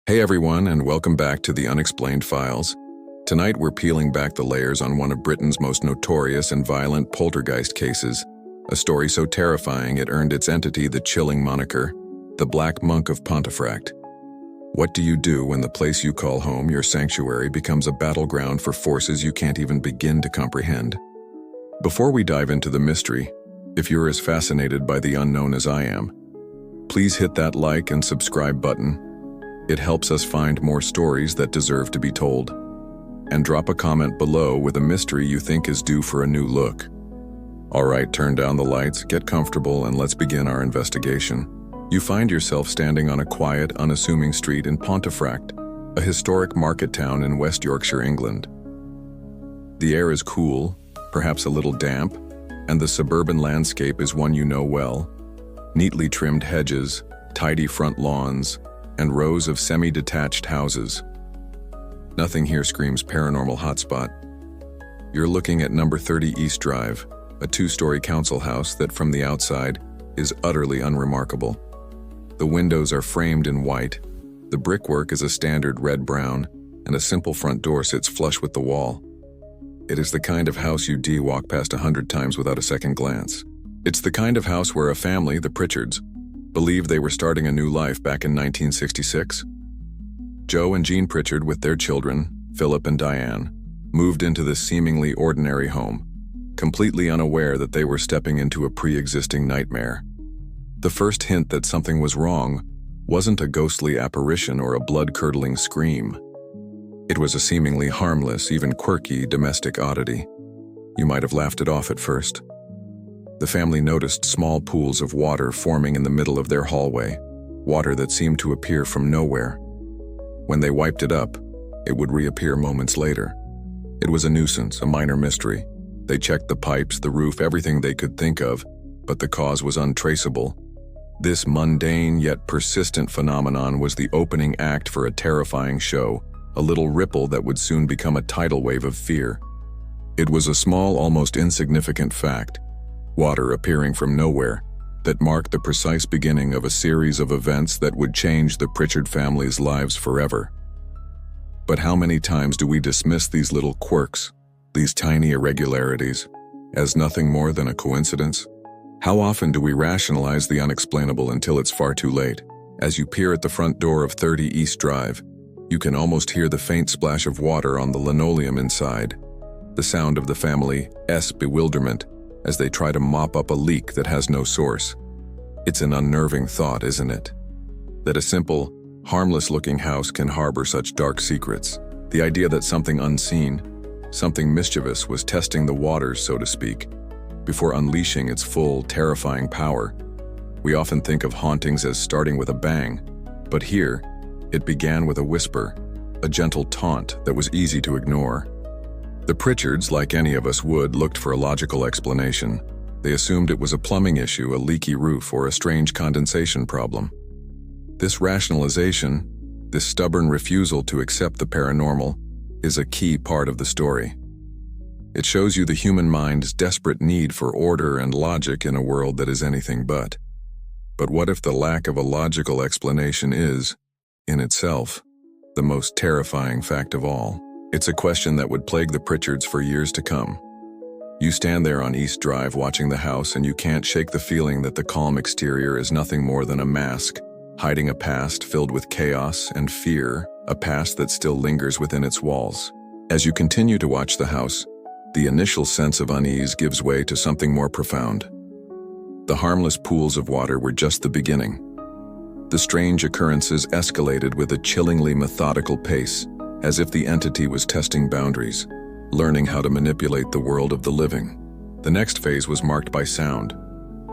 Hey everyone, and welcome back to the Unexplained Files. Tonight we're peeling back the layers on one of Britain's most notorious and violent poltergeist cases, a story so terrifying it earned its entity the chilling moniker, the Black Monk of Pontefract. What do you do when the place you call home, your sanctuary, becomes a battleground for forces you can't even begin to comprehend? Before we dive into the mystery, if you're as fascinated by the unknown as I am, please hit that like and subscribe button. It helps us find more stories that deserve to be told. And drop a comment below with a mystery you think is due for a new look. Alright, turn down the lights, get comfortable, and let's begin our investigation. You find yourself standing on a quiet, unassuming street in Pontefract, a historic market town in West Yorkshire, England. The air is cool, perhaps a little damp, and the suburban landscape is one you know well. Neatly trimmed hedges, tidy front lawns, and rows of semi-detached houses. Nothing here screams paranormal hotspot. You're looking at number 30 East Drive, a two-story council house that from the outside is utterly unremarkable. The windows are framed in white, the brickwork is a standard red-brown, and a simple front door sits flush with the wall. It is the kind of house you'd walk past 100 times without a second glance. It's the kind of house where a family, the Pritchards, believed they were starting a new life back in 1966. Joe and Jean Pritchard, with their children, Philip and Diane, moved into this seemingly ordinary home, completely unaware that they were stepping into a pre-existing nightmare. The first hint that something was wrong wasn't a ghostly apparition or a blood-curdling scream. It was a seemingly harmless, even quirky domestic oddity. You might have laughed it off at first. The family noticed small pools of water forming in the middle of their hallway, water that seemed to appear from nowhere. When they wiped it up, it would reappear moments later. It was a nuisance, a minor mystery. They checked the pipes, the roof, everything they could think of, but the cause was untraceable. This mundane yet persistent phenomenon was the opening act for a terrifying show, a little ripple that would soon become a tidal wave of fear. It was a small, almost insignificant fact, water appearing from nowhere, that marked the precise beginning of a series of events that would change the Pritchard family's lives forever. But how many times do we dismiss these little quirks, these tiny irregularities, as nothing more than a coincidence? How often do we rationalize the unexplainable until it's far too late? As you peer at the front door of 30 East Drive, you can almost hear the faint splash of water on the linoleum inside, the sound of the family's bewilderment as they try to mop up a leak that has no source. It's an unnerving thought, isn't it? That a simple, harmless-looking house can harbor such dark secrets. The idea that something unseen, something mischievous was testing the waters, so to speak, before unleashing its full, terrifying power. We often think of hauntings as starting with a bang, but here, it began with a whisper, a gentle taunt that was easy to ignore. The Pritchards, like any of us would, looked for a logical explanation. They assumed it was a plumbing issue, a leaky roof, or a strange condensation problem. This rationalization, this stubborn refusal to accept the paranormal, is a key part of the story. It shows you the human mind's desperate need for order and logic in a world that is anything but. But what if the lack of a logical explanation is, in itself, the most terrifying fact of all? It's a question that would plague the Pritchards for years to come. You stand there on East Drive watching the house and you can't shake the feeling that the calm exterior is nothing more than a mask, hiding a past filled with chaos and fear, a past that still lingers within its walls. As you continue to watch the house, the initial sense of unease gives way to something more profound. The harmless pools of water were just the beginning. The strange occurrences escalated with a chillingly methodical pace, as if the entity was testing boundaries, learning how to manipulate the world of the living. The next phase was marked by sound.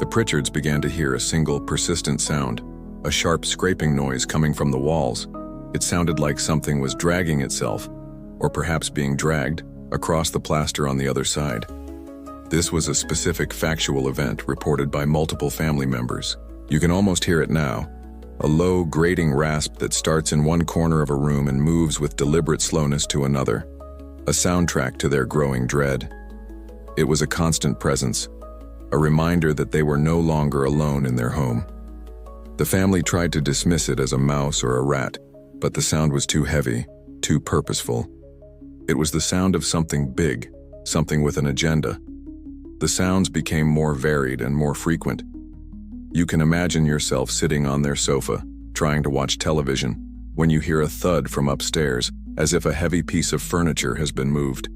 The Pritchards began to hear a single, persistent sound, a sharp scraping noise coming from the walls. It sounded like something was dragging itself, or perhaps being dragged, across the plaster on the other side. This was a specific factual event reported by multiple family members. You can almost hear it now. A low, grating rasp that starts in one corner of a room and moves with deliberate slowness to another. A soundtrack to their growing dread. It was a constant presence, a reminder that they were no longer alone in their home. The family tried to dismiss it as a mouse or a rat, But the sound was too heavy, too purposeful. It was the sound of something big, something with an agenda. The sounds became more varied and more frequent. You can imagine yourself sitting on their sofa, trying to watch television, when you hear a thud from upstairs, as if a heavy piece of furniture has been moved.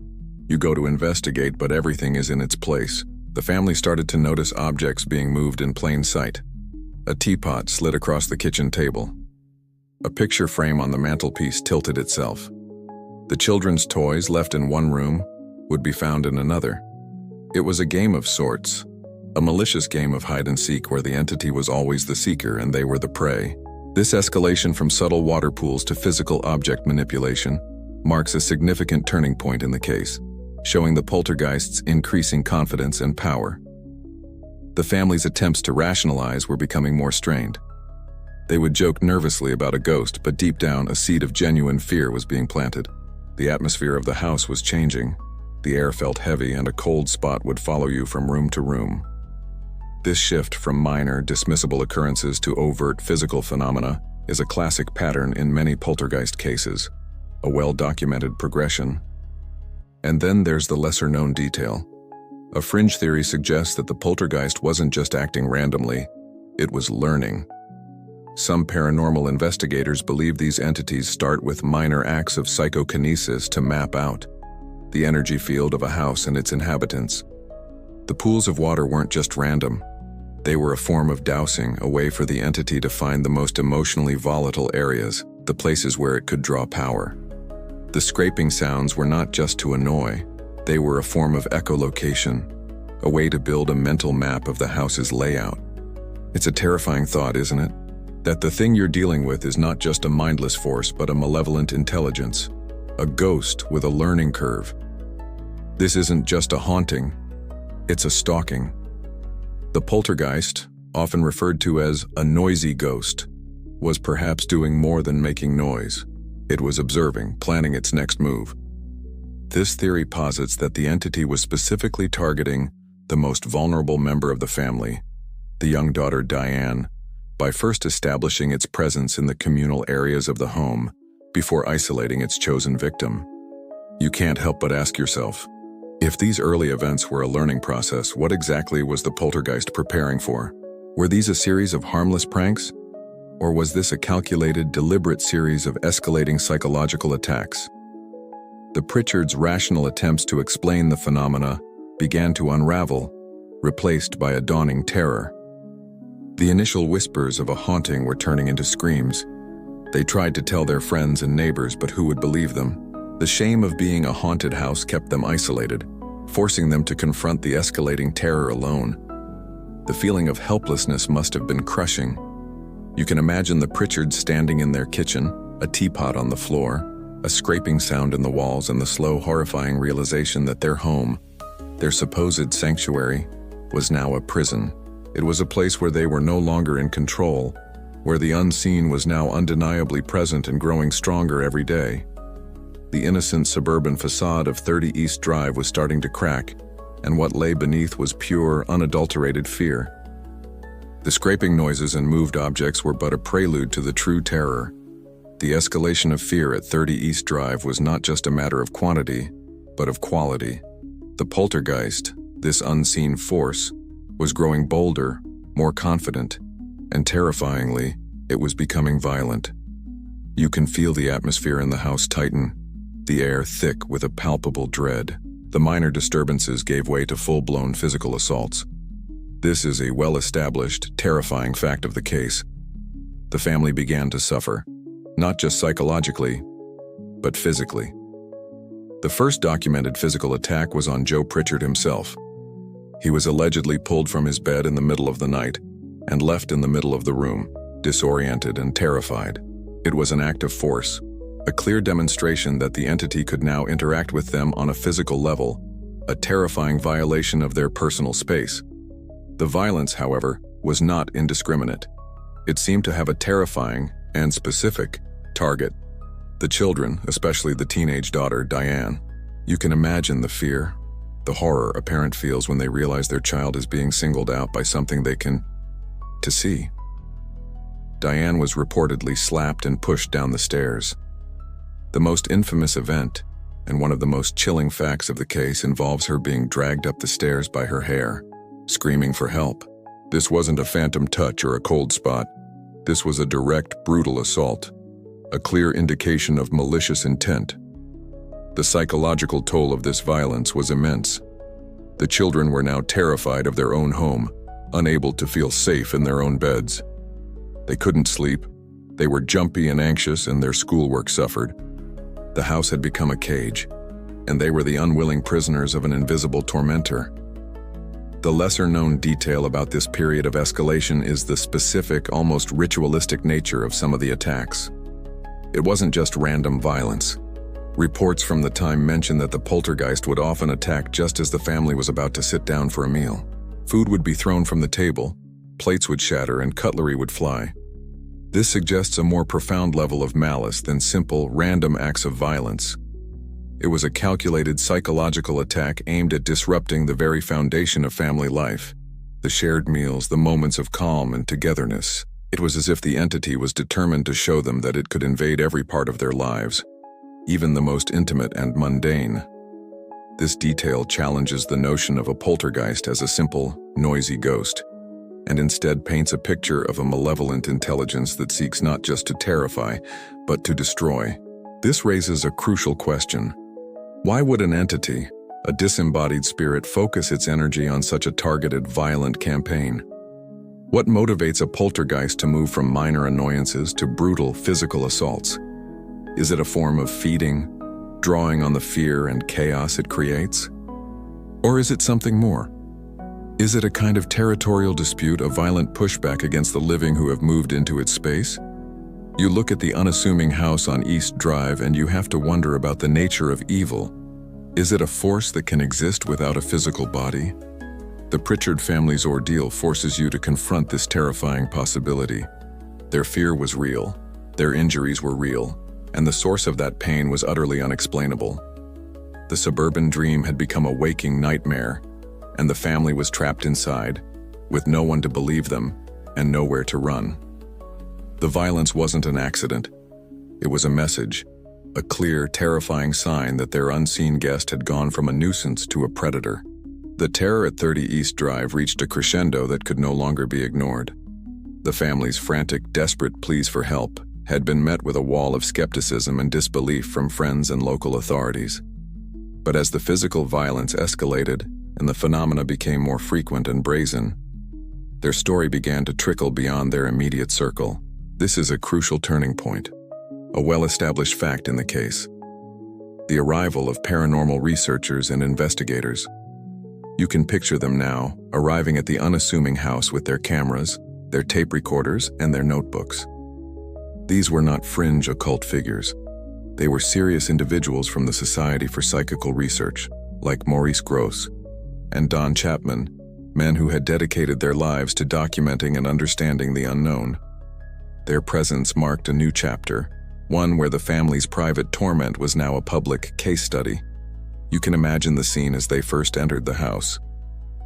You go to investigate, but everything is in its place. The family started to notice objects being moved in plain sight. A teapot slid across the kitchen table. A picture frame on the mantelpiece tilted itself. The children's toys left in one room would be found in another. It was a game of sorts, a malicious game of hide-and-seek where the entity was always the seeker and they were the prey. This escalation from subtle water pools to physical object manipulation marks a significant turning point in the case, showing the poltergeist's increasing confidence and power. The family's attempts to rationalize were becoming more strained. They would joke nervously about a ghost, but deep down a seed of genuine fear was being planted. The atmosphere of the house was changing. The air felt heavy and a cold spot would follow you from room to room. This shift from minor, dismissible occurrences to overt physical phenomena is a classic pattern in many poltergeist cases, a well-documented progression. And then there's the lesser-known detail. A fringe theory suggests that the poltergeist wasn't just acting randomly, it was learning. Some paranormal investigators believe these entities start with minor acts of psychokinesis to map out the energy field of a house and its inhabitants. The pools of water weren't just random. They were a form of dowsing, a way for the entity to find the most emotionally volatile areas, the places where it could draw power. The scraping sounds were not just to annoy, they were a form of echolocation, a way to build a mental map of the house's layout. It's a terrifying thought, isn't it? That the thing you're dealing with is not just a mindless force, but a malevolent intelligence, a ghost with a learning curve. This isn't just a haunting, it's a stalking. The poltergeist, often referred to as a noisy ghost, was perhaps doing more than making noise. It was observing, planning its next move. This theory posits that the entity was specifically targeting the most vulnerable member of the family, the young daughter Diane, by first establishing its presence in the communal areas of the home before isolating its chosen victim. You can't help but ask yourself, if these early events were a learning process, what exactly was the poltergeist preparing for? Were these a series of harmless pranks? Or was this a calculated, deliberate series of escalating psychological attacks? The Pritchards' rational attempts to explain the phenomena began to unravel, replaced by a dawning terror. The initial whispers of a haunting were turning into screams. They tried to tell their friends and neighbors, but who would believe them? The shame of being a haunted house kept them isolated, forcing them to confront the escalating terror alone. The feeling of helplessness must have been crushing. You can imagine the Pritchards standing in their kitchen, a teapot on the floor, a scraping sound in the walls, and the slow, horrifying realization that their home, their supposed sanctuary, was now a prison. It was a place where they were no longer in control, where the unseen was now undeniably present and growing stronger every day. The innocent suburban facade of 30 East Drive was starting to crack, and what lay beneath was pure, unadulterated fear. The scraping noises and moved objects were but a prelude to the true terror. The escalation of fear at 30 East Drive was not just a matter of quantity, but of quality. The poltergeist, this unseen force, was growing bolder, more confident, and terrifyingly, it was becoming violent. You can feel the atmosphere in the house tighten, the air thick with a palpable dread. The minor disturbances gave way to full-blown physical assaults. This is a well-established, terrifying fact of the case. The family began to suffer, not just psychologically, but physically. The first documented physical attack was on Joe Pritchard himself. He was allegedly pulled from his bed in the middle of the night and left in the middle of the room, disoriented and terrified. It was an act of force, a clear demonstration that the entity could now interact with them on a physical level, a terrifying violation of their personal space. The violence, however, was not indiscriminate. It seemed to have a terrifying and specific target: the children, especially the teenage daughter, Diane. You can imagine the fear, the horror a parent feels when they realize their child is being singled out by something they can see. Diane was reportedly slapped and pushed down the stairs. The most infamous event, and one of the most chilling facts of the case, involves her being dragged up the stairs by her hair, screaming for help. This wasn't a phantom touch or a cold spot. This was a direct, brutal assault, a clear indication of malicious intent. The psychological toll of this violence was immense. The children were now terrified of their own home, unable to feel safe in their own beds. They couldn't sleep, they were jumpy and anxious, and their schoolwork suffered. The house had become a cage, and they were the unwilling prisoners of an invisible tormentor. The lesser-known detail about this period of escalation is the specific, almost ritualistic nature of some of the attacks. It wasn't just random violence. Reports from the time mention that the poltergeist would often attack just as the family was about to sit down for a meal. Food would be thrown from the table, plates would shatter, and cutlery would fly. This suggests a more profound level of malice than simple, random acts of violence. It was a calculated psychological attack aimed at disrupting the very foundation of family life, the shared meals, the moments of calm and togetherness. It was as if the entity was determined to show them that it could invade every part of their lives, even the most intimate and mundane. This detail challenges the notion of a poltergeist as a simple, noisy ghost, and instead paints a picture of a malevolent intelligence that seeks not just to terrify, but to destroy. This raises a crucial question. Why would an entity, a disembodied spirit, focus its energy on such a targeted, violent campaign? What motivates a poltergeist to move from minor annoyances to brutal physical assaults? Is it a form of feeding, drawing on the fear and chaos it creates? Or is it something more? Is it a kind of territorial dispute, a violent pushback against the living who have moved into its space? You look at the unassuming house on East Drive and you have to wonder about the nature of evil. Is it a force that can exist without a physical body? The Pritchard family's ordeal forces you to confront this terrifying possibility. Their fear was real, their injuries were real, and the source of that pain was utterly unexplainable. The suburban dream had become a waking nightmare, and the family was trapped inside, with no one to believe them and nowhere to run. The violence wasn't an accident. It was a message, a clear, terrifying sign that their unseen guest had gone from a nuisance to a predator. The terror at 30 East Drive reached a crescendo that could no longer be ignored. The family's frantic, desperate pleas for help had been met with a wall of skepticism and disbelief from friends and local authorities. But as the physical violence escalated and the phenomena became more frequent and brazen, their story began to trickle beyond their immediate circle. This is a crucial turning point, a well-established fact in the case. The arrival of paranormal researchers and investigators. You can picture them now, arriving at the unassuming house with their cameras, their tape recorders, and their notebooks. These were not fringe occult figures. They were serious individuals from the Society for Psychical Research, like Maurice Grosse and Don Chapman, men who had dedicated their lives to documenting and understanding the unknown. Their presence marked a new chapter, one where the family's private torment was now a public case study. You can imagine the scene as they first entered the house.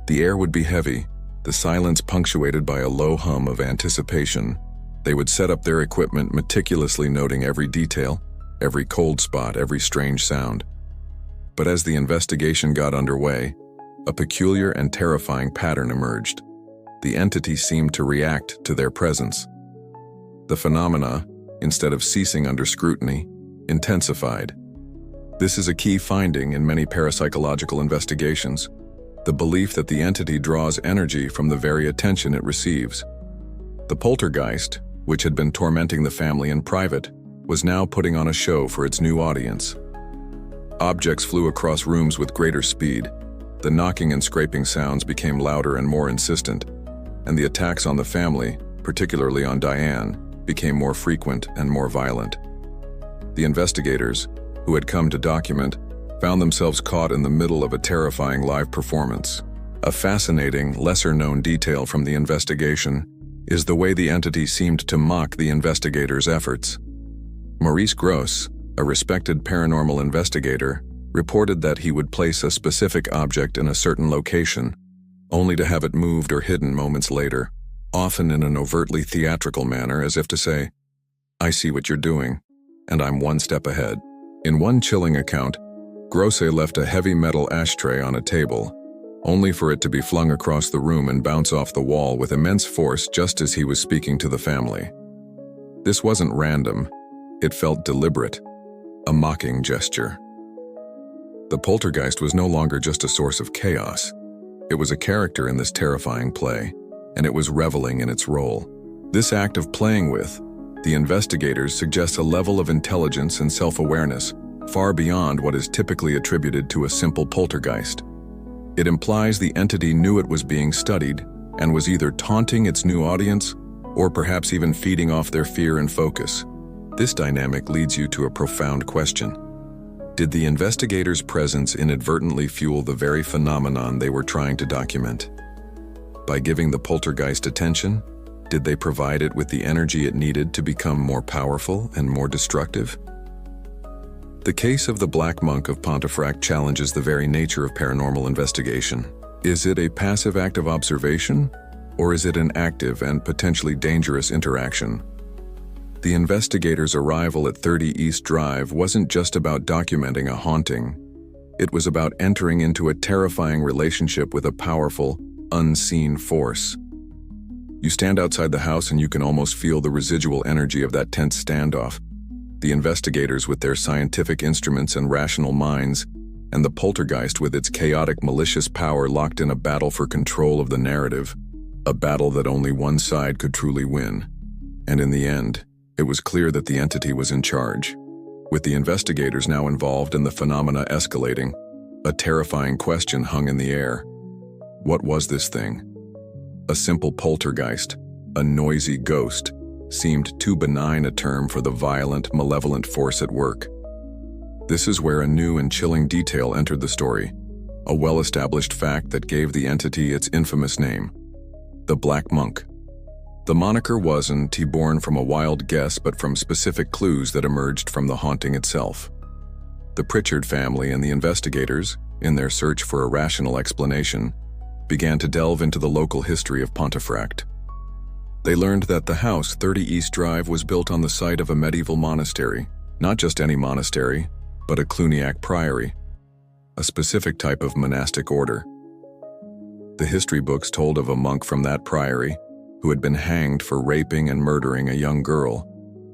The air would be heavy, the silence punctuated by a low hum of anticipation. They would set up their equipment, meticulously noting every detail, every cold spot, every strange sound. But as the investigation got underway, a peculiar and terrifying pattern emerged. The entity seemed to react to their presence. The phenomena, instead of ceasing under scrutiny, intensified. This is a key finding in many parapsychological investigations, the belief that the entity draws energy from the very attention it receives. The poltergeist, which had been tormenting the family in private, was now putting on a show for its new audience. Objects flew across rooms with greater speed. The knocking and scraping sounds became louder and more insistent, and the attacks on the family, particularly on Diane, became more frequent and more violent. The investigators, who had come to document, found themselves caught in the middle of a terrifying live performance. A fascinating, lesser-known detail from the investigation is the way the entity seemed to mock the investigators' efforts. Maurice Grosse, a respected paranormal investigator, reported that he would place a specific object in a certain location, only to have it moved or hidden moments later. often in an overtly theatrical manner as if to say, "I see what you're doing, and I'm one step ahead." In one chilling account, Grosse left a heavy metal ashtray on a table, only for it to be flung across the room and bounce off the wall with immense force just as he was speaking to the family. This wasn't random, it felt deliberate, a mocking gesture. The poltergeist was no longer just a source of chaos. It was a character in this terrifying play, and it was reveling in its role. This act of playing with the investigators suggests a level of intelligence and self-awareness far beyond what is typically attributed to a simple poltergeist. It implies the entity knew it was being studied and was either taunting its new audience or perhaps even feeding off their fear and focus. This dynamic leads you to a profound question. Did the investigators' presence inadvertently fuel the very phenomenon they were trying to document? By giving the poltergeist attention, did they provide it with the energy it needed to become more powerful and more destructive? The case of the Black Monk of Pontefract challenges the very nature of paranormal investigation. Is it a passive act of observation, or is it an active and potentially dangerous interaction? The investigators' arrival at 30 East Drive wasn't just about documenting a haunting. It was about entering into a terrifying relationship with a powerful, unseen force. You stand outside the house and you can almost feel the residual energy of that tense standoff. The investigators with their scientific instruments and rational minds, and the poltergeist with its chaotic, malicious power locked in a battle for control of the narrative, a battle that only one side could truly win. And in the end, it was clear that the entity was in charge. With the investigators now involved and the phenomena escalating, a terrifying question hung in the air. What was this thing? A simple poltergeist, a noisy ghost, seemed too benign a term for the violent, malevolent force at work. This is where a new and chilling detail entered the story, a well-established fact that gave the entity its infamous name, the Black Monk. The moniker wasn't born from a wild guess but from specific clues that emerged from the haunting itself. The Pritchard family and the investigators, in their search for a rational explanation, began to delve into the local history of Pontefract. They learned that the house, 30 East Drive, was built on the site of a medieval monastery, not just any monastery, but a Cluniac priory, a specific type of monastic order. The history books told of a monk from that priory who had been hanged for raping and murdering a young girl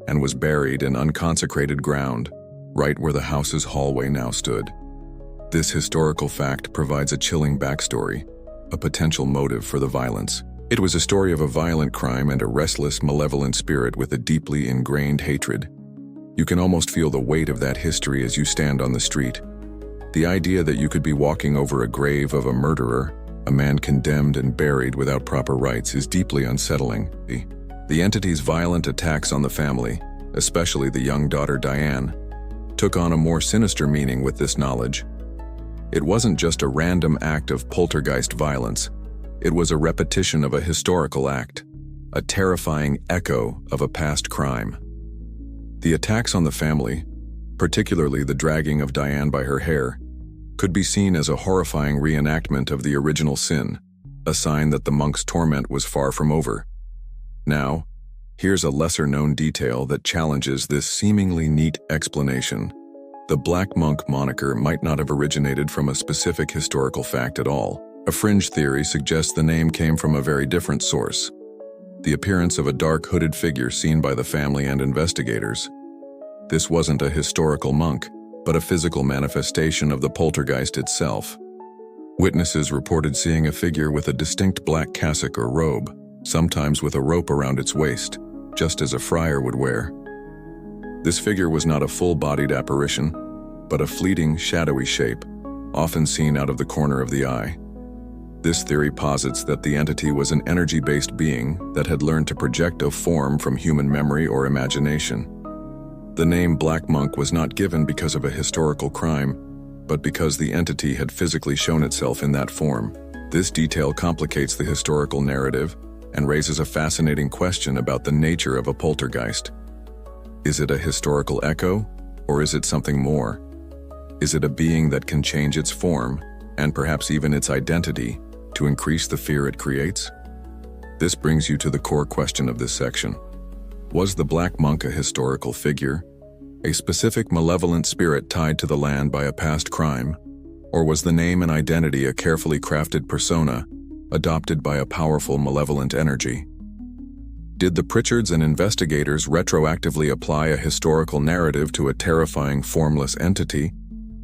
and was buried in unconsecrated ground, right where the house's hallway now stood. This historical fact provides a chilling backstory, a potential motive for the violence. It was a story of a violent crime and a restless, malevolent spirit with a deeply ingrained hatred. You can almost feel the weight of that history as you stand on the street. The idea that you could be walking over a grave of a murderer, a man condemned and buried without proper rites, is deeply unsettling. The entity's violent attacks on the family, especially the young daughter Diane, took on a more sinister meaning with this knowledge. It wasn't just a random act of poltergeist violence. It was a repetition of a historical act, a terrifying echo of a past crime. The attacks on the family, particularly the dragging of Diane by her hair, could be seen as a horrifying reenactment of the original sin, a sign that the monk's torment was far from over. Now, here's a lesser-known detail that challenges this seemingly neat explanation. The Black Monk moniker might not have originated from a specific historical fact at all. A fringe theory suggests the name came from a very different source: the appearance of a dark hooded figure seen by the family and investigators. This wasn't a historical monk, but a physical manifestation of the poltergeist itself. Witnesses reported seeing a figure with a distinct black cassock or robe, sometimes with a rope around its waist, just as a friar would wear. This figure was not a full-bodied apparition, but a fleeting, shadowy shape, often seen out of the corner of the eye. This theory posits that the entity was an energy-based being that had learned to project a form from human memory or imagination. The name Black Monk was not given because of a historical crime, but because the entity had physically shown itself in that form. This detail complicates the historical narrative and raises a fascinating question about the nature of a poltergeist. Is it a historical echo, or is it something more? Is it a being that can change its form, and perhaps even its identity, to increase the fear it creates? This brings you to the core question of this section. Was the Black Monk a historical figure, a specific malevolent spirit tied to the land by a past crime, or was the name and identity a carefully crafted persona adopted by a powerful malevolent energy? Did the Pritchards and investigators retroactively apply a historical narrative to a terrifying formless entity,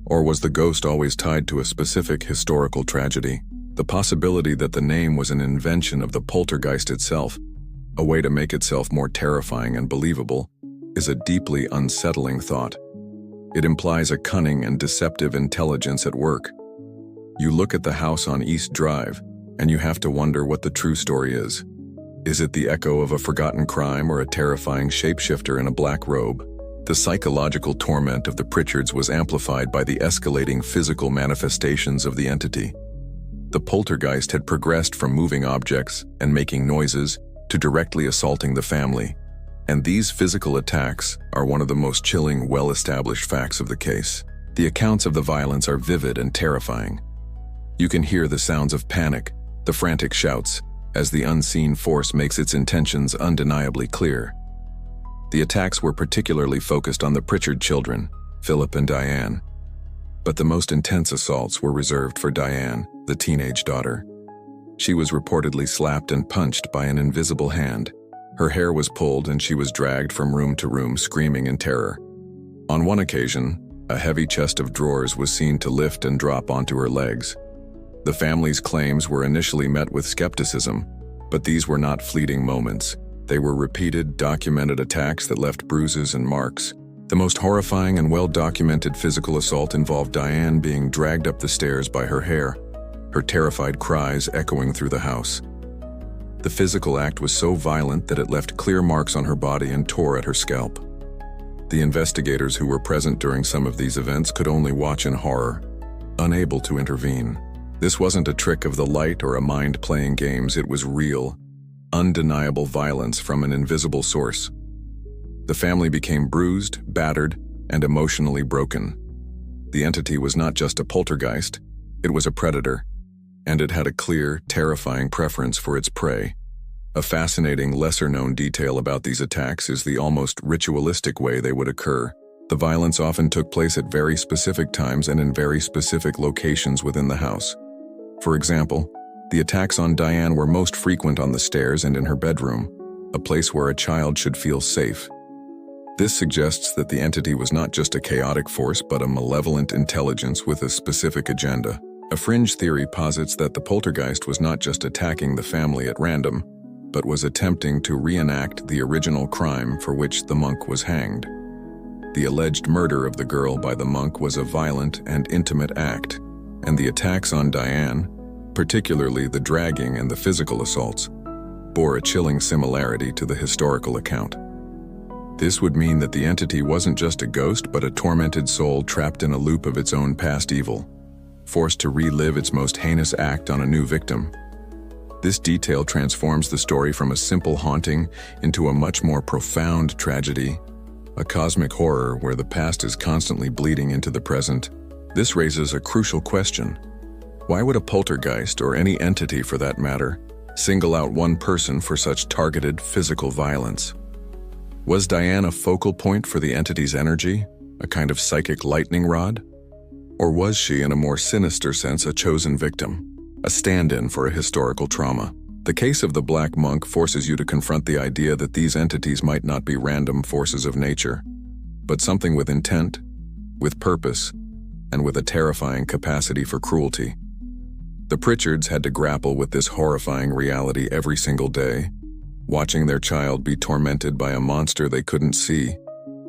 or was the ghost always tied to a specific historical tragedy? The possibility that the name was an invention of the poltergeist itself, a way to make itself more terrifying and believable, is a deeply unsettling thought. It implies a cunning and deceptive intelligence at work. You look at the house on East Drive, and you have to wonder what the true story is. Is it the echo of a forgotten crime or a terrifying shapeshifter in a black robe? The psychological torment of the Pritchards was amplified by the escalating physical manifestations of the entity. The poltergeist had progressed from moving objects and making noises to directly assaulting the family, and these physical attacks are one of the most chilling, well-established facts of the case. The accounts of the violence are vivid and terrifying. You can hear the sounds of panic, the frantic shouts, as the unseen force makes its intentions undeniably clear. The attacks were particularly focused on the Pritchard children, Philip and Diane. But the most intense assaults were reserved for Diane, the teenage daughter. She was reportedly slapped and punched by an invisible hand. Her hair was pulled and she was dragged from room to room screaming in terror. On one occasion, a heavy chest of drawers was seen to lift and drop onto her legs. The family's claims were initially met with skepticism, but these were not fleeting moments. They were repeated, documented attacks that left bruises and marks. The most horrifying and well-documented physical assault involved Diane being dragged up the stairs by her hair, her terrified cries echoing through the house. The physical act was so violent that it left clear marks on her body and tore at her scalp. The investigators who were present during some of these events could only watch in horror, unable to intervene. This wasn't a trick of the light or a mind playing games, it was real, undeniable violence from an invisible source. The family became bruised, battered, and emotionally broken. The entity was not just a poltergeist, it was a predator, and it had a clear, terrifying preference for its prey. A fascinating, lesser-known detail about these attacks is the almost ritualistic way they would occur. The violence often took place at very specific times and in very specific locations within the house. For example, the attacks on Diane were most frequent on the stairs and in her bedroom, a place where a child should feel safe. This suggests that the entity was not just a chaotic force but a malevolent intelligence with a specific agenda. A fringe theory posits that the poltergeist was not just attacking the family at random, but was attempting to reenact the original crime for which the monk was hanged. The alleged murder of the girl by the monk was a violent and intimate act, and the attacks on Diane, particularly the dragging and the physical assaults, bore a chilling similarity to the historical account. This would mean that the entity wasn't just a ghost but a tormented soul trapped in a loop of its own past evil, forced to relive its most heinous act on a new victim. This detail transforms the story from a simple haunting into a much more profound tragedy, a cosmic horror where the past is constantly bleeding into the present. This raises a crucial question. Why would a poltergeist, or any entity for that matter, single out one person for such targeted physical violence? Was Diane a focal point for the entity's energy, a kind of psychic lightning rod? Or was she, in a more sinister sense, a chosen victim, a stand-in for a historical trauma? The case of the Black Monk forces you to confront the idea that these entities might not be random forces of nature, but something with intent, with purpose, and with a terrifying capacity for cruelty. The Pritchards had to grapple with this horrifying reality every single day, watching their child be tormented by a monster they couldn't see,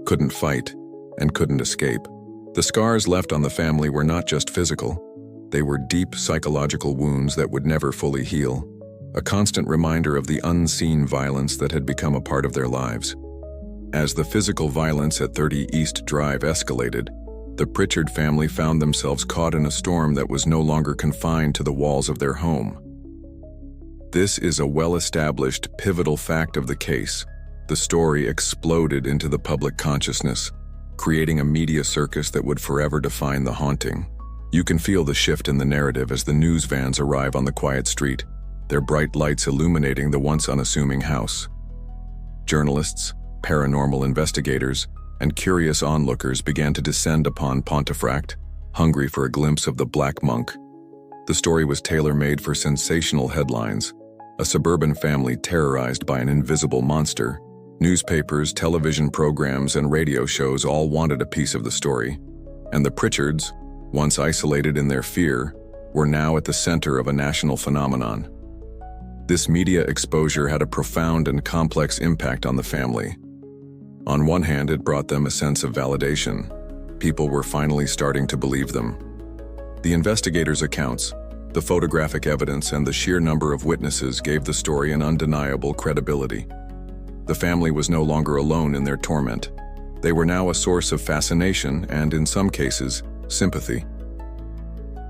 couldn't fight, and couldn't escape. The scars left on the family were not just physical. They were deep psychological wounds that would never fully heal, a constant reminder of the unseen violence that had become a part of their lives. As the physical violence at 30 East Drive escalated, the Pritchard family found themselves caught in a storm that was no longer confined to the walls of their home. This is a well-established, pivotal fact of the case. The story exploded into the public consciousness, creating a media circus that would forever define the haunting. You can feel the shift in the narrative as the news vans arrive on the quiet street. their bright lights illuminating the once unassuming house. Journalists, paranormal investigators, and curious onlookers began to descend upon Pontefract, hungry for a glimpse of the Black Monk. The story was tailor-made for sensational headlines: a suburban family terrorized by an invisible monster. Newspapers, television programs, and radio shows all wanted a piece of the story. And the Pritchards, once isolated in their fear, were now at the center of a national phenomenon. This media exposure had a profound and complex impact on the family. On one hand, it brought them a sense of validation. People were finally starting to believe them. The investigators' accounts, the photographic evidence, and the sheer number of witnesses gave the story an undeniable credibility. The family was no longer alone in their torment. They were now a source of fascination and, in some cases, sympathy.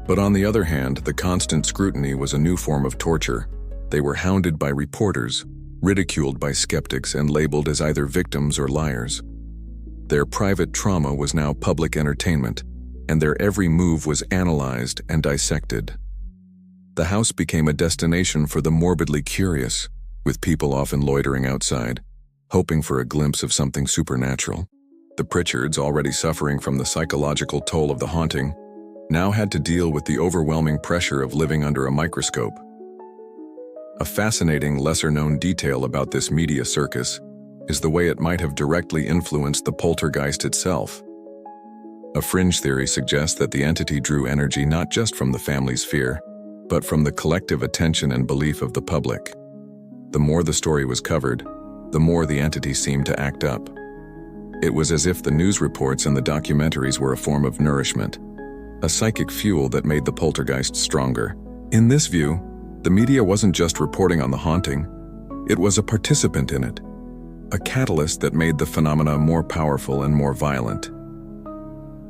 But on the other hand, the constant scrutiny was a new form of torture. They were hounded by reporters, ridiculed by skeptics, and labeled as either victims or liars. Their private trauma was now public entertainment, and their every move was analyzed and dissected. The house became a destination for the morbidly curious, with people often loitering outside, hoping for a glimpse of something supernatural. The Pritchards, already suffering from the psychological toll of the haunting, now had to deal with the overwhelming pressure of living under a microscope. A fascinating, lesser-known detail about this media circus is the way it might have directly influenced the poltergeist itself. A fringe theory suggests that the entity drew energy not just from the family's fear, but from the collective attention and belief of the public. The more the story was covered, the more the entity seemed to act up. It was as if the news reports and the documentaries were a form of nourishment, a psychic fuel that made the poltergeist stronger. In this view, the media wasn't just reporting on the haunting, it was a participant in it, a catalyst that made the phenomena more powerful and more violent.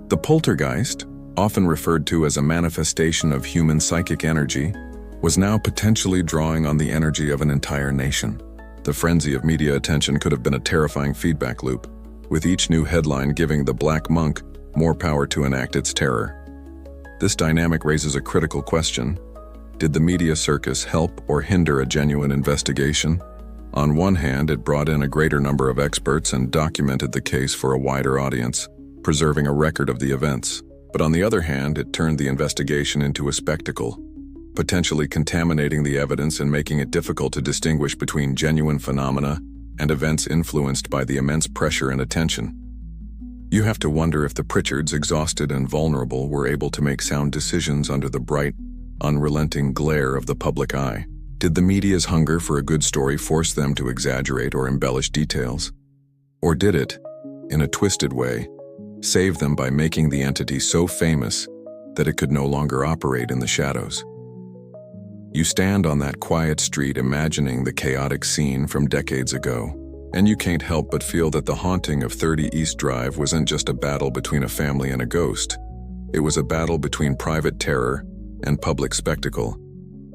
The poltergeist, often referred to as a manifestation of human psychic energy, was now potentially drawing on the energy of an entire nation. The frenzy of media attention could have been a terrifying feedback loop, with each new headline giving the Black Monk more power to enact its terror. This dynamic raises a critical question. Did the media circus help or hinder a genuine investigation? On one hand, it brought in a greater number of experts and documented the case for a wider audience, preserving a record of the events. But on the other hand, it turned the investigation into a spectacle, potentially contaminating the evidence and making it difficult to distinguish between genuine phenomena and events influenced by the immense pressure and attention. You have to wonder if the Pritchards, exhausted and vulnerable, were able to make sound decisions under the bright, unrelenting glare of the public eye. Did the media's hunger for a good story force them to exaggerate or embellish details? Or did it, in a twisted way, save them by making the entity so famous that it could no longer operate in the shadows? You stand on that quiet street imagining the chaotic scene from decades ago, and you can't help but feel that the haunting of 30 East Drive wasn't just a battle between a family and a ghost. It was a battle between private terror and public spectacle,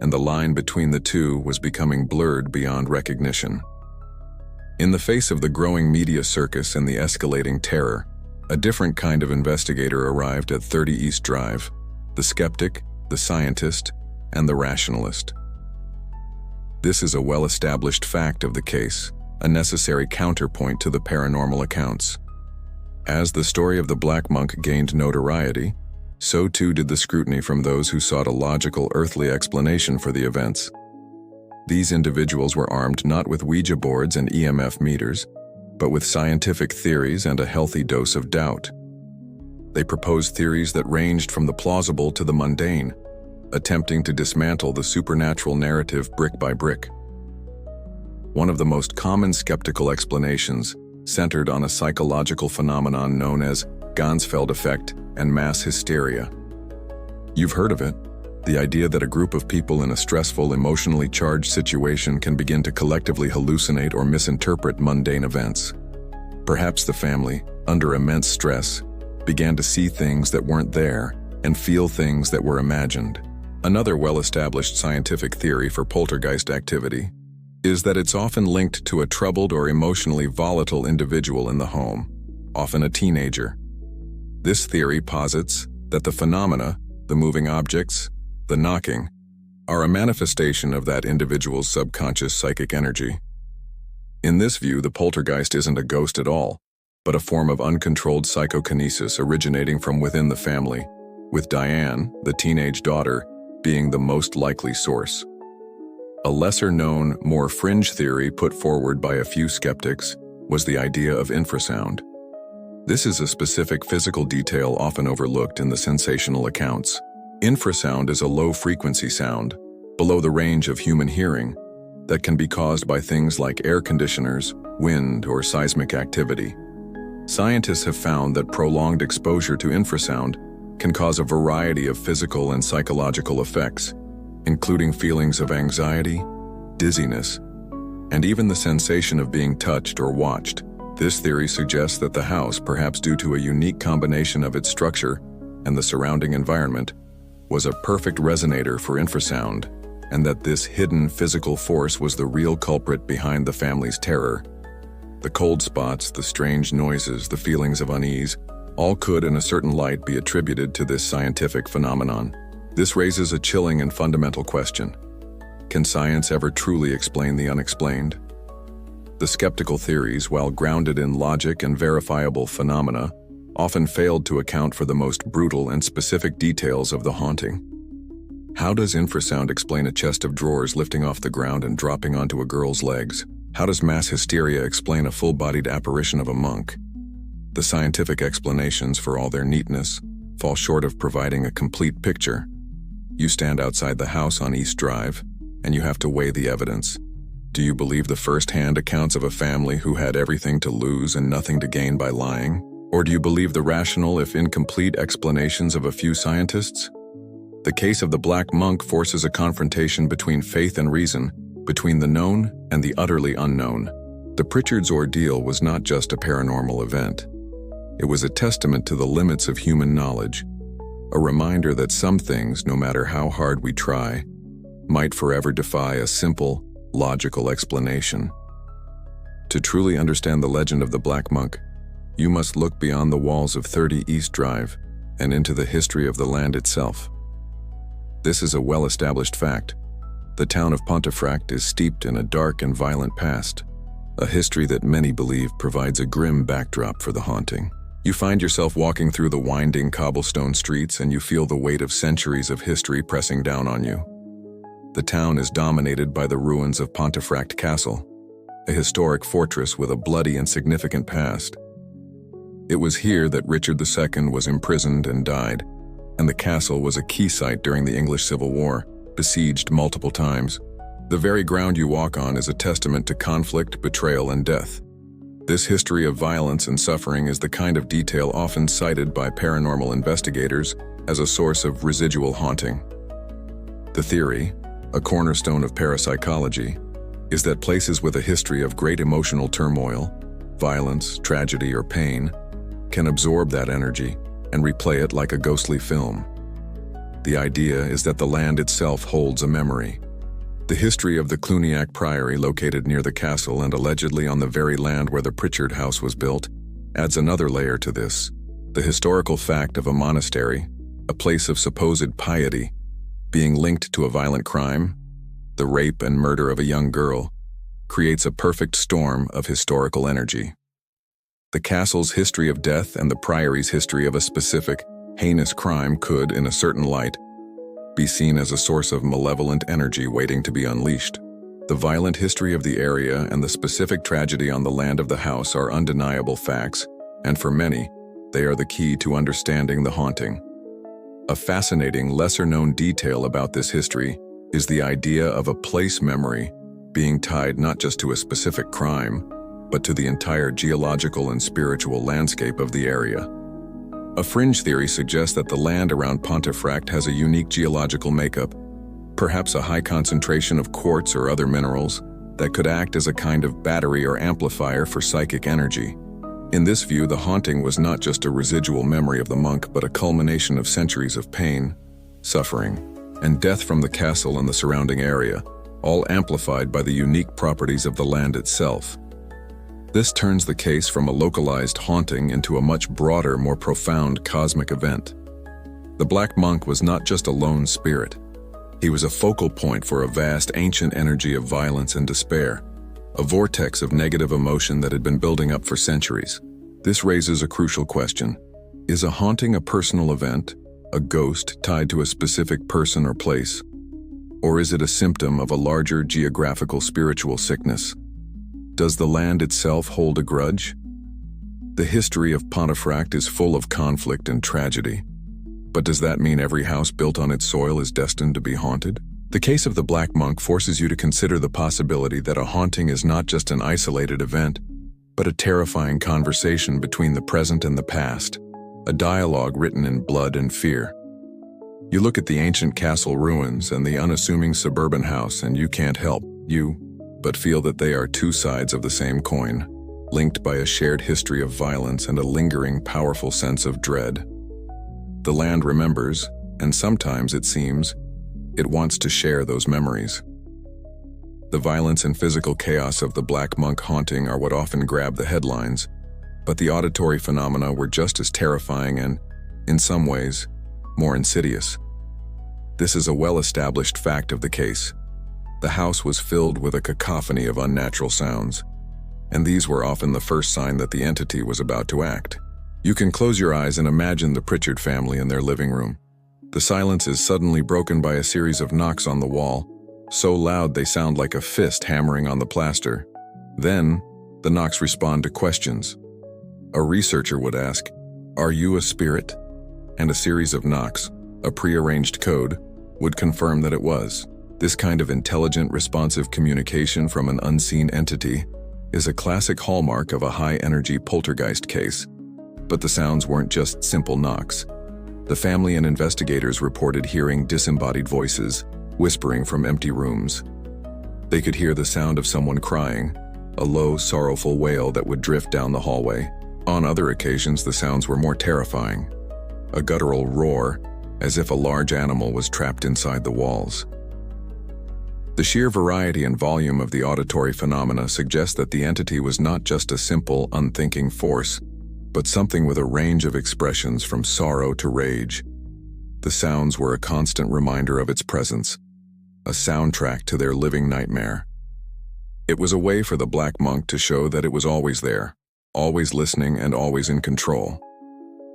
and the line between the two was becoming blurred beyond recognition. In the face of the growing media circus and the escalating terror, a different kind of investigator arrived at 30 East Drive: the skeptic, the scientist, and the rationalist. This is a well-established fact of the case, a necessary counterpoint to the paranormal accounts. As the story of the Black Monk gained notoriety, so too did the scrutiny from those who sought a logical, earthly explanation for the events. These individuals were armed not with Ouija boards and EMF meters, but with scientific theories and a healthy dose of doubt. They proposed theories that ranged from the plausible to the mundane, attempting to dismantle the supernatural narrative brick by brick. One of the most common skeptical explanations centered on a psychological phenomenon known as Ganzfeld effect and mass hysteria. You've heard of it, the idea that a group of people in a stressful, emotionally charged situation can begin to collectively hallucinate or misinterpret mundane events. Perhaps the family, under immense stress, began to see things that weren't there and feel things that were imagined. Another well-established scientific theory for poltergeist activity is that it's often linked to a troubled or emotionally volatile individual in the home, often a teenager. This theory posits that the phenomena, the moving objects, the knocking, are a manifestation of that individual's subconscious psychic energy. In this view, the poltergeist isn't a ghost at all, but a form of uncontrolled psychokinesis originating from within the family, with Diane, the teenage daughter, being the most likely source. A lesser-known, more fringe theory put forward by a few skeptics was the idea of infrasound. This is a specific physical detail often overlooked in the sensational accounts. Infrasound is a low-frequency sound, below the range of human hearing, that can be caused by things like air conditioners, wind, or seismic activity. Scientists have found that prolonged exposure to infrasound can cause a variety of physical and psychological effects, including feelings of anxiety, dizziness, and even the sensation of being touched or watched. This theory suggests that the house, perhaps due to a unique combination of its structure and the surrounding environment, was a perfect resonator for infrasound, and that this hidden physical force was the real culprit behind the family's terror. The cold spots, the strange noises, the feelings of unease, all could in a certain light be attributed to this scientific phenomenon. This raises a chilling and fundamental question. Can science ever truly explain the unexplained? The skeptical theories, while grounded in logic and verifiable phenomena, often failed to account for the most brutal and specific details of the haunting. How does infrasound explain a chest of drawers lifting off the ground and dropping onto a girl's legs? How does mass hysteria explain a full-bodied apparition of a monk? The scientific explanations, for all their neatness, fall short of providing a complete picture. You stand outside the house on East Drive, and you have to weigh the evidence. Do you believe the first-hand accounts of a family who had everything to lose and nothing to gain by lying? Or do you believe the rational, if incomplete, explanations of a few scientists? The case of the Black Monk forces a confrontation between faith and reason, between the known and the utterly unknown. The Pritchard's ordeal was not just a paranormal event. It was a testament to the limits of human knowledge, a reminder that some things, no matter how hard we try, might forever defy a simple, logical explanation. To truly understand the legend of the Black Monk, you must look beyond the walls of 30 East Drive and into the history of the land itself. This is a well-established fact. The town of Pontefract is steeped in a dark and violent past, a history that many believe provides a grim backdrop for the haunting. You find yourself walking through the winding cobblestone streets and you feel the weight of centuries of history pressing down on you. The town is dominated by the ruins of Pontefract Castle, a historic fortress with a bloody and significant past. It was here that Richard II was imprisoned and died, and the castle was a key site during the English Civil War, besieged multiple times. The very ground you walk on is a testament to conflict, betrayal, and death. This history of violence and suffering is the kind of detail often cited by paranormal investigators as a source of residual haunting. The theory, a cornerstone of parapsychology, is that places with a history of great emotional turmoil, violence, tragedy, or pain can absorb that energy and replay it like a ghostly film. The idea is that the land itself holds a memory. The history of the Cluniac Priory, located near the castle and allegedly on the very land where the Pritchard house was built, adds another layer to this. The historical fact of a monastery, a place of supposed piety, being linked to a violent crime, the rape and murder of a young girl, creates a perfect storm of historical energy. The castle's history of death and the priory's history of a specific, heinous crime could, in a certain light, be seen as a source of malevolent energy waiting to be unleashed. The violent history of the area and the specific tragedy on the land of the house are undeniable facts, and for many, they are the key to understanding the haunting. A fascinating, lesser-known detail about this history is the idea of a place memory being tied not just to a specific crime, but to the entire geological and spiritual landscape of the area. A fringe theory suggests that the land around Pontefract has a unique geological makeup, perhaps a high concentration of quartz or other minerals that could act as a kind of battery or amplifier for psychic energy. In this view, the haunting was not just a residual memory of the monk, but a culmination of centuries of pain, suffering, and death from the castle and the surrounding area, all amplified by the unique properties of the land itself. This turns the case from a localized haunting into a much broader, more profound cosmic event. The Black Monk was not just a lone spirit. He was a focal point for a vast ancient energy of violence and despair, a vortex of negative emotion that had been building up for centuries. This raises a crucial question. Is a haunting a personal event, a ghost tied to a specific person or place? Or is it a symptom of a larger geographical spiritual sickness? Does the land itself hold a grudge? The history of Pontefract is full of conflict and tragedy. But does that mean every house built on its soil is destined to be haunted? The case of the Black Monk forces you to consider the possibility that a haunting is not just an isolated event, but a terrifying conversation between the present and the past, a dialogue written in blood and fear. You look at the ancient castle ruins and the unassuming suburban house, and you can't help but feel that they are two sides of the same coin, linked by a shared history of violence and a lingering, powerful sense of dread. The land remembers, and sometimes it seems, it wants to share those memories. The violence and physical chaos of the Black Monk haunting are what often grab the headlines, but the auditory phenomena were just as terrifying and, in some ways, more insidious. This is a well-established fact of the case. The house was filled with a cacophony of unnatural sounds, and these were often the first sign that the entity was about to act. You can close your eyes and imagine the Pritchard family in their living room. The silence is suddenly broken by a series of knocks on the wall, so loud they sound like a fist hammering on the plaster. Then, the knocks respond to questions. A researcher would ask, "Are you a spirit?" And a series of knocks, a prearranged code, would confirm that it was. This kind of intelligent, responsive communication from an unseen entity is a classic hallmark of a high-energy poltergeist case. But the sounds weren't just simple knocks. The family and investigators reported hearing disembodied voices, whispering from empty rooms. They could hear the sound of someone crying, a low, sorrowful wail that would drift down the hallway. On other occasions, the sounds were more terrifying. A guttural roar, as if a large animal was trapped inside the walls. The sheer variety and volume of the auditory phenomena suggest that the entity was not just a simple, unthinking force, but something with a range of expressions from sorrow to rage. The sounds were a constant reminder of its presence, a soundtrack to their living nightmare. It was a way for the Black Monk to show that it was always there, always listening and always in control.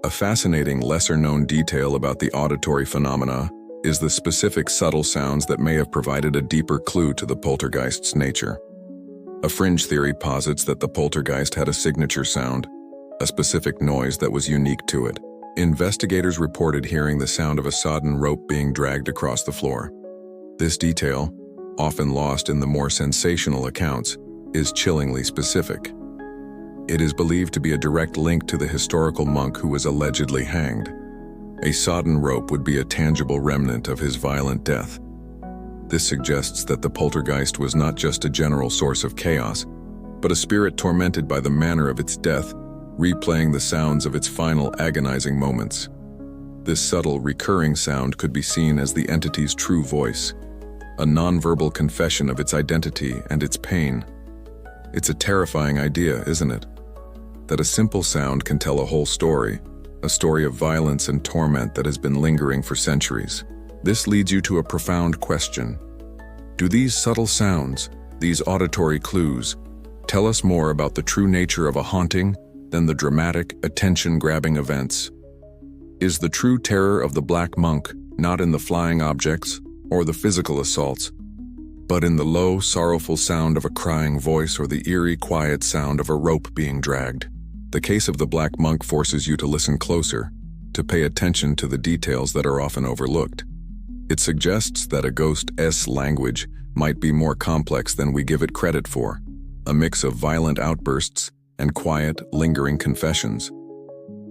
A fascinating, lesser-known detail about the auditory phenomena is the specific subtle sounds that may have provided a deeper clue to the poltergeist's nature. A fringe theory posits that the poltergeist had a signature sound, a specific noise that was unique to it. Investigators reported hearing the sound of a sodden rope being dragged across the floor. This detail, often lost in the more sensational accounts, is chillingly specific. It is believed to be a direct link to the historical monk who was allegedly hanged. A sodden rope would be a tangible remnant of his violent death. This suggests that the poltergeist was not just a general source of chaos, but a spirit tormented by the manner of its death, replaying the sounds of its final agonizing moments. This subtle, recurring sound could be seen as the entity's true voice, a nonverbal confession of its identity and its pain. It's a terrifying idea, isn't it? That a simple sound can tell a whole story, a story of violence and torment that has been lingering for centuries. This leads you to a profound question. Do these subtle sounds, these auditory clues, tell us more about the true nature of a haunting than the dramatic, attention-grabbing events? Is the true terror of the Black Monk not in the flying objects or the physical assaults, but in the low, sorrowful sound of a crying voice or the eerie, quiet sound of a rope being dragged? The case of the Black Monk forces you to listen closer, to pay attention to the details that are often overlooked. It suggests that a ghost's language might be more complex than we give it credit for, a mix of violent outbursts and quiet, lingering confessions.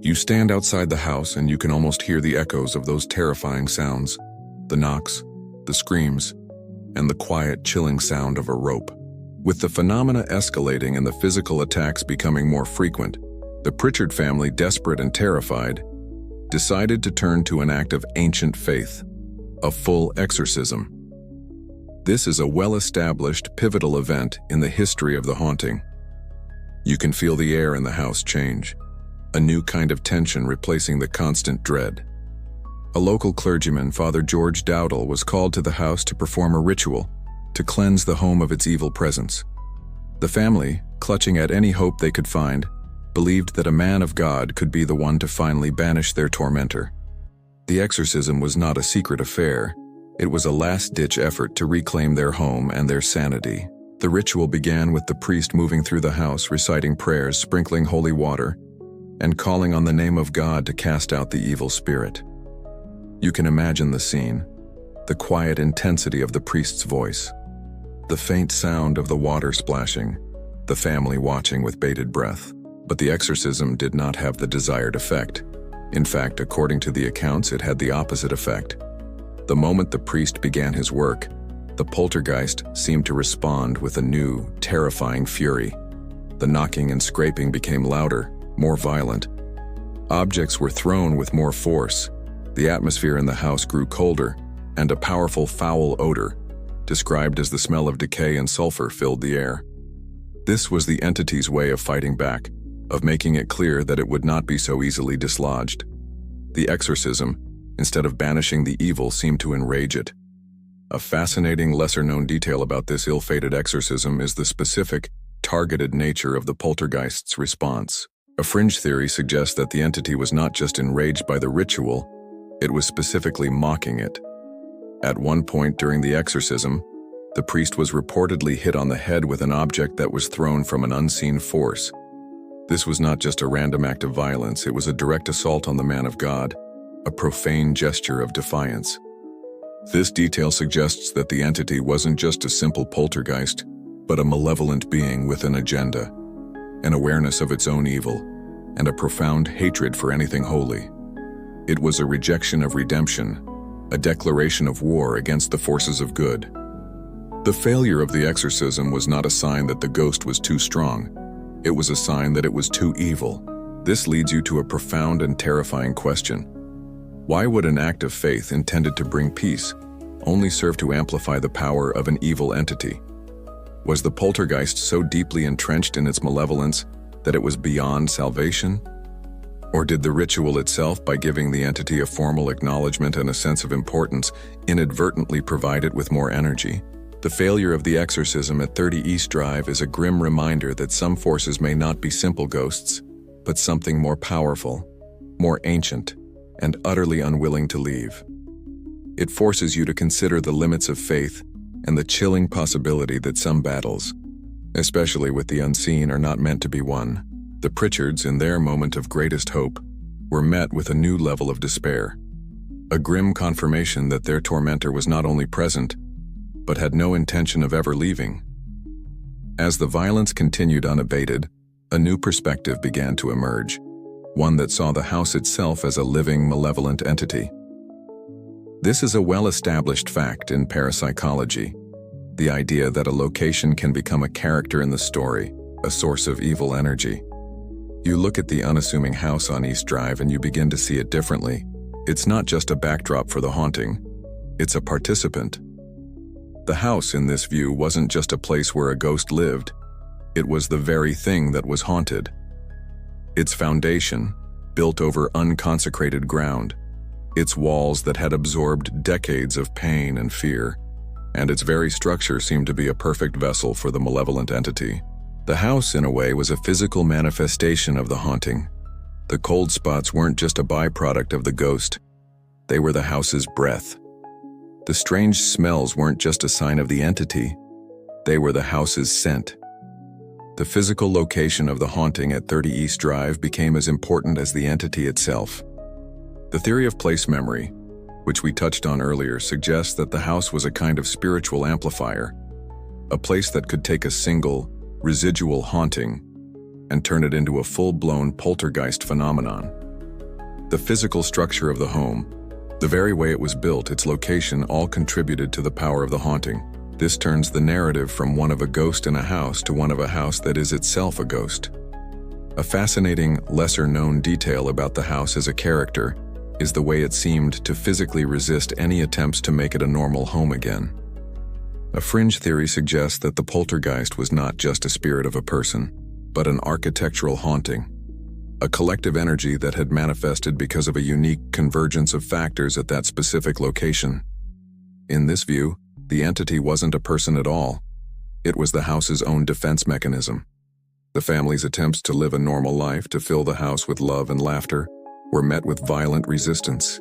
You stand outside the house and you can almost hear the echoes of those terrifying sounds, the knocks, the screams, and the quiet, chilling sound of a rope. With the phenomena escalating and the physical attacks becoming more frequent, the Pritchard family, desperate and terrified, decided to turn to an act of ancient faith, a full exorcism. This is a well-established, pivotal event in the history of the haunting. You can feel the air in the house change, a new kind of tension replacing the constant dread. A local clergyman, Father George Dowdall, was called to the house to perform a ritual to cleanse the home of its evil presence. The family, clutching at any hope they could find, believed that a man of God could be the one to finally banish their tormentor. The exorcism was not a secret affair. It was a last-ditch effort to reclaim their home and their sanity. The ritual began with the priest moving through the house, reciting prayers, sprinkling holy water, and calling on the name of God to cast out the evil spirit. You can imagine the scene, the quiet intensity of the priest's voice, the faint sound of the water splashing, the family watching with bated breath. But the exorcism did not have the desired effect. In fact, according to the accounts, it had the opposite effect. The moment the priest began his work, the poltergeist seemed to respond with a new, terrifying fury. The knocking and scraping became louder, more violent. Objects were thrown with more force. The atmosphere in the house grew colder, and a powerful foul odor, described as the smell of decay and sulfur, filled the air. This was the entity's way of fighting back, of making it clear that it would not be so easily dislodged. The exorcism, instead of banishing the evil, seemed to enrage it. A fascinating, lesser-known detail about this ill-fated exorcism is the specific, targeted nature of the poltergeist's response. A fringe theory suggests that the entity was not just enraged by the ritual, it was specifically mocking it. At one point during the exorcism, the priest was reportedly hit on the head with an object that was thrown from an unseen force. This was not just a random act of violence, it was a direct assault on the man of God, a profane gesture of defiance. This detail suggests that the entity wasn't just a simple poltergeist, but a malevolent being with an agenda, an awareness of its own evil, and a profound hatred for anything holy. It was a rejection of redemption, a declaration of war against the forces of good. The failure of the exorcism was not a sign that the ghost was too strong. It was a sign that it was too evil. This leads you to a profound and terrifying question. Why would an act of faith intended to bring peace only serve to amplify the power of an evil entity? Was the poltergeist so deeply entrenched in its malevolence that it was beyond salvation? Or did the ritual itself, by giving the entity a formal acknowledgement and a sense of importance, inadvertently provide it with more energy? The failure of the exorcism at 30 East Drive is a grim reminder that some forces may not be simple ghosts, but something more powerful, more ancient, and utterly unwilling to leave. It forces you to consider the limits of faith and the chilling possibility that some battles, especially with the unseen, are not meant to be won. The Pritchards, in their moment of greatest hope, were met with a new level of despair, a grim confirmation that their tormentor was not only present, but had no intention of ever leaving. As the violence continued unabated, a new perspective began to emerge, one that saw the house itself as a living, malevolent entity. This is a well-established fact in parapsychology, the idea that a location can become a character in the story, a source of evil energy. You look at the unassuming house on East Drive and you begin to see it differently. It's not just a backdrop for the haunting, it's a participant. The house, in this view, wasn't just a place where a ghost lived, it was the very thing that was haunted. Its foundation, built over unconsecrated ground, its walls that had absorbed decades of pain and fear, and its very structure seemed to be a perfect vessel for the malevolent entity. The house, in a way, was a physical manifestation of the haunting. The cold spots weren't just a byproduct of the ghost, they were the house's breath. The strange smells weren't just a sign of the entity, they were the house's scent. The physical location of the haunting at 30 East Drive became as important as the entity itself. The theory of place memory, which we touched on earlier, suggests that the house was a kind of spiritual amplifier, a place that could take a single, residual haunting and turn it into a full-blown poltergeist phenomenon. The physical structure of the home, the very way it was built, its location, all contributed to the power of the haunting. This turns the narrative from one of a ghost in a house to one of a house that is itself a ghost. A fascinating, lesser-known detail about the house as a character is the way it seemed to physically resist any attempts to make it a normal home again. A fringe theory suggests that the poltergeist was not just a spirit of a person, but an architectural haunting, a collective energy that had manifested because of a unique convergence of factors at that specific location. In this view, the entity wasn't a person at all. It was the house's own defense mechanism. The family's attempts to live a normal life, to fill the house with love and laughter, were met with violent resistance.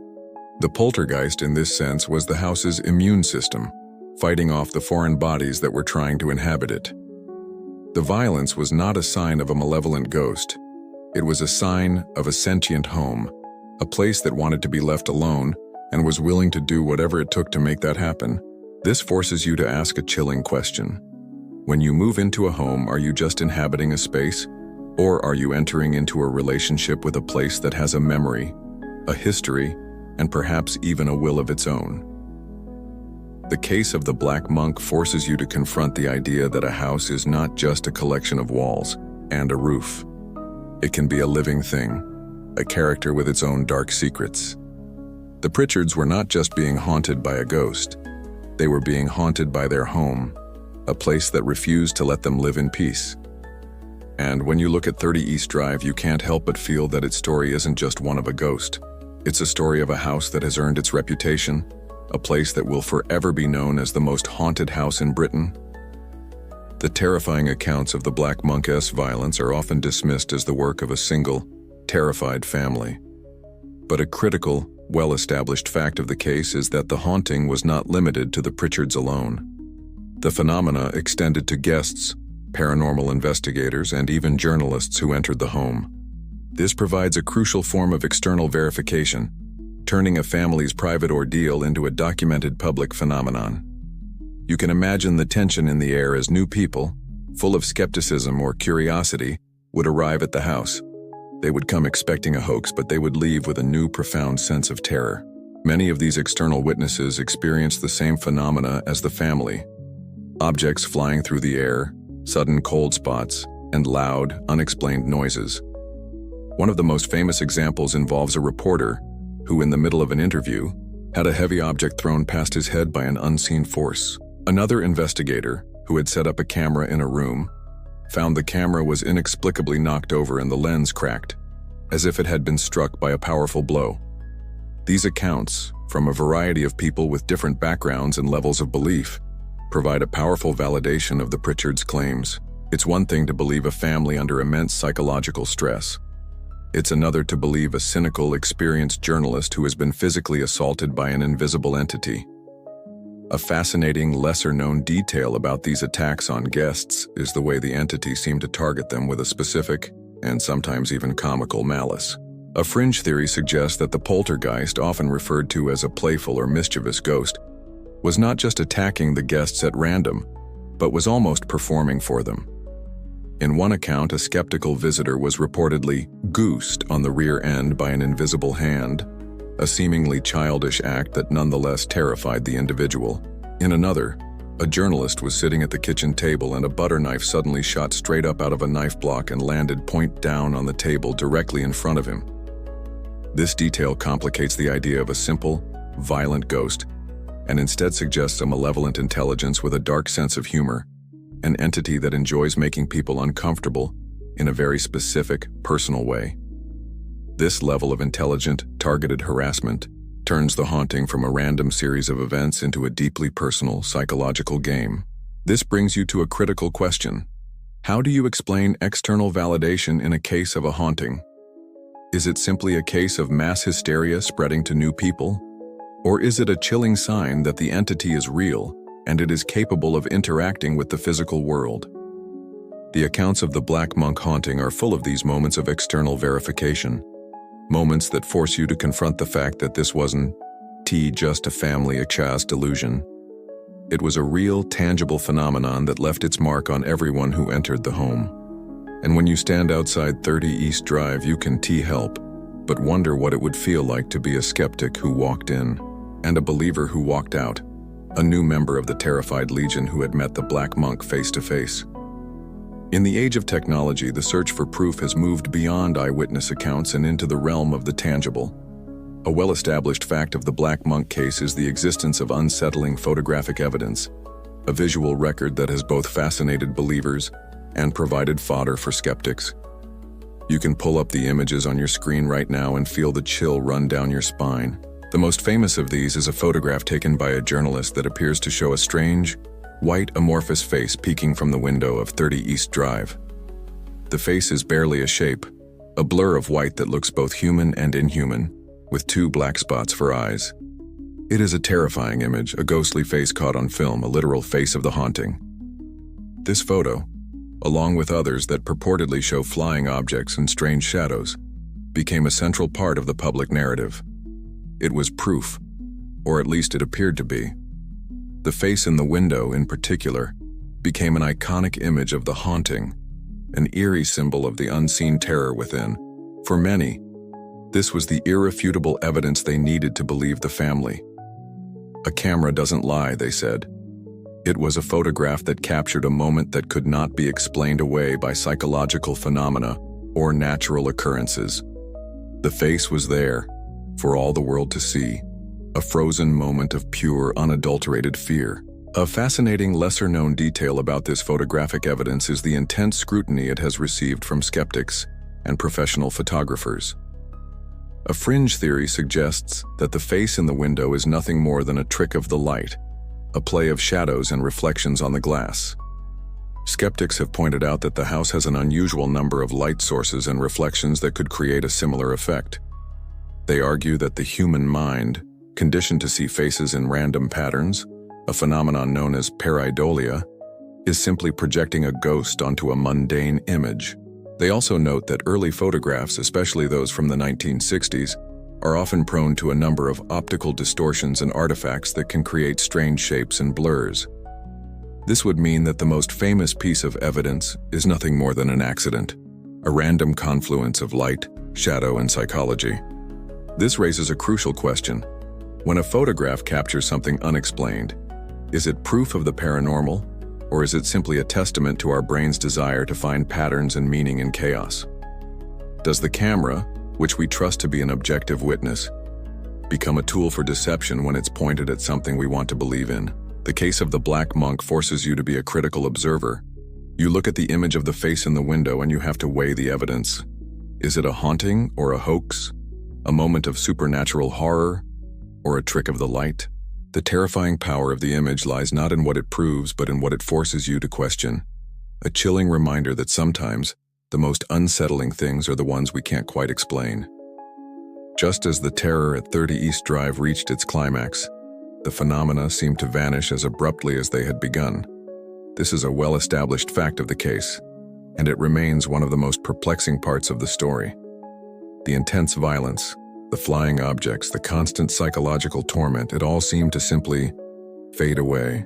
The poltergeist, in this sense, was the house's immune system, fighting off the foreign bodies that were trying to inhabit it. The violence was not a sign of a malevolent ghost. It was a sign of a sentient home, a place that wanted to be left alone and was willing to do whatever it took to make that happen. This forces you to ask a chilling question. When you move into a home, are you just inhabiting a space, or are you entering into a relationship with a place that has a memory, a history, and perhaps even a will of its own? The case of the Black Monk forces you to confront the idea that a house is not just a collection of walls and a roof. It can be a living thing, a character with its own dark secrets. The Pritchards were not just being haunted by a ghost. They were being haunted by their home, a place that refused to let them live in peace. And when you look at 30 East Drive, you can't help but feel that its story isn't just one of a ghost. It's a story of a house that has earned its reputation, a place that will forever be known as the most haunted house in Britain. The terrifying accounts of the Black Monk's violence are often dismissed as the work of a single, terrified family. But a critical, well-established fact of the case is that the haunting was not limited to the Pritchards alone. The phenomena extended to guests, paranormal investigators, and even journalists who entered the home. This provides a crucial form of external verification, turning a family's private ordeal into a documented public phenomenon. You can imagine the tension in the air as new people, full of skepticism or curiosity, would arrive at the house. They would come expecting a hoax, but they would leave with a new, profound sense of terror. Many of these external witnesses experienced the same phenomena as the family: objects flying through the air, sudden cold spots, and loud, unexplained noises. One of the most famous examples involves a reporter who, in the middle of an interview, had a heavy object thrown past his head by an unseen force. Another investigator, who had set up a camera in a room, found the camera was inexplicably knocked over and the lens cracked, as if it had been struck by a powerful blow. These accounts, from a variety of people with different backgrounds and levels of belief, provide a powerful validation of the Pritchards' claims. It's one thing to believe a family under immense psychological stress. It's another to believe a cynical, experienced journalist who has been physically assaulted by an invisible entity. A fascinating, lesser-known detail about these attacks on guests is the way the entity seemed to target them with a specific, and sometimes even comical, malice. A fringe theory suggests that the poltergeist, often referred to as a playful or mischievous ghost, was not just attacking the guests at random, but was almost performing for them. In one account, a skeptical visitor was reportedly goosed on the rear end by an invisible hand, a seemingly childish act that nonetheless terrified the individual. In another, a journalist was sitting at the kitchen table and a butter knife suddenly shot straight up out of a knife block and landed point down on the table directly in front of him. This detail complicates the idea of a simple, violent ghost, and instead suggests a malevolent intelligence with a dark sense of humor, an entity that enjoys making people uncomfortable in a very specific, personal way. This level of intelligent, targeted harassment turns the haunting from a random series of events into a deeply personal, psychological game. This brings you to a critical question. How do you explain external validation in a case of a haunting? Is it simply a case of mass hysteria spreading to new people? Or is it a chilling sign that the entity is real and it is capable of interacting with the physical world? The accounts of the Black Monk haunting are full of these moments of external verification, moments that force you to confront the fact that this wasn't just a family chas delusion. It was a real, tangible phenomenon that left its mark on everyone who entered the home. And when you stand outside 30 East Drive, you can help but wonder what it would feel like to be a skeptic who walked in and a believer who walked out, a new member of the terrified legion who had met the Black Monk face to face. In the age of technology, the search for proof has moved beyond eyewitness accounts and into the realm of the tangible. A well-established fact of the Black Monk case is the existence of unsettling photographic evidence, a visual record that has both fascinated believers and provided fodder for skeptics. You can pull up the images on your screen right now and feel the chill run down your spine. The most famous of these is a photograph taken by a journalist that appears to show a strange, white amorphous face peeking from the window of 30 East Drive. The face is barely a shape, a blur of white that looks both human and inhuman, with 2 black spots for eyes. It is a terrifying image, a ghostly face caught on film, a literal face of the haunting. This photo, along with others that purportedly show flying objects and strange shadows, became a central part of the public narrative. It was proof, or at least it appeared to be. The face in the window, in particular, became an iconic image of the haunting, an eerie symbol of the unseen terror within. For many, this was the irrefutable evidence they needed to believe the family. A camera doesn't lie, they said. It was a photograph that captured a moment that could not be explained away by psychological phenomena or natural occurrences. The face was there, for all the world to see, a frozen moment of pure, unadulterated fear. A fascinating, lesser-known detail about this photographic evidence is the intense scrutiny it has received from skeptics and professional photographers. A fringe theory suggests that the face in the window is nothing more than a trick of the light, a play of shadows and reflections on the glass. Skeptics have pointed out that the house has an unusual number of light sources and reflections that could create a similar effect. They argue that the human mind, conditioned to see faces in random patterns, a phenomenon known as pareidolia, is simply projecting a ghost onto a mundane image. They also note that early photographs, especially those from the 1960s, are often prone to a number of optical distortions and artifacts that can create strange shapes and blurs. This would mean that the most famous piece of evidence is nothing more than an accident, a random confluence of light, shadow, and psychology. This raises a crucial question. When a photograph captures something unexplained, is it proof of the paranormal, or is it simply a testament to our brain's desire to find patterns and meaning in chaos? Does the camera, which we trust to be an objective witness, become a tool for deception when it's pointed at something we want to believe in? The case of the Black Monk forces you to be a critical observer. You look at the image of the face in the window and you have to weigh the evidence. Is it a haunting or a hoax? A moment of supernatural horror, or a trick of the light? The terrifying power of the image lies not in what it proves, but in what it forces you to question. A chilling reminder that sometimes the most unsettling things are the ones we can't quite explain. Just as the terror at 30 East Drive reached its climax, the phenomena seemed to vanish as abruptly as they had begun. This is a well-established fact of the case, and it remains one of the most perplexing parts of the story. The intense violence, the flying objects, the constant psychological torment, it all seemed to simply fade away.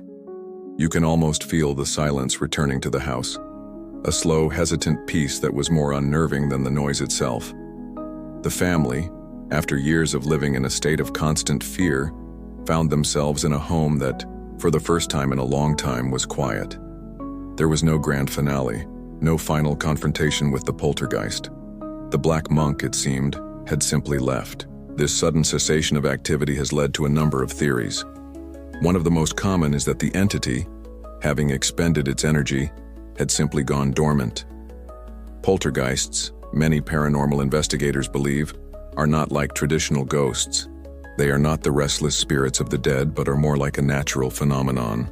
You can almost feel the silence returning to the house, a slow, hesitant peace that was more unnerving than the noise itself. The family, after years of living in a state of constant fear, found themselves in a home that, for the first time in a long time, was quiet. There was no grand finale, no final confrontation with the poltergeist. The Black Monk, it seemed, had simply left. This sudden cessation of activity has led to a number of theories. One of the most common is that the entity, having expended its energy, had simply gone dormant. Poltergeists, many paranormal investigators believe, are not like traditional ghosts. They are not the restless spirits of the dead, but are more like a natural phenomenon,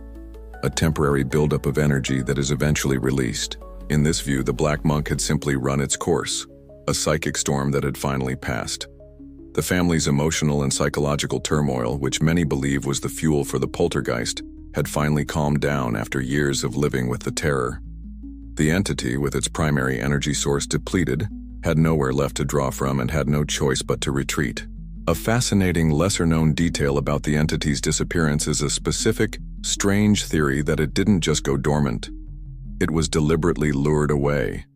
a temporary buildup of energy that is eventually released. In this view, the Black Monk had simply run its course, a psychic storm that had finally passed. The family's emotional and psychological turmoil, which many believe was the fuel for the poltergeist, had finally calmed down after years of living with the terror. The entity, with its primary energy source depleted, had nowhere left to draw from and had no choice but to retreat. A fascinating, lesser-known detail about the entity's disappearance is a specific, strange theory that it didn't just go dormant. It was deliberately lured away.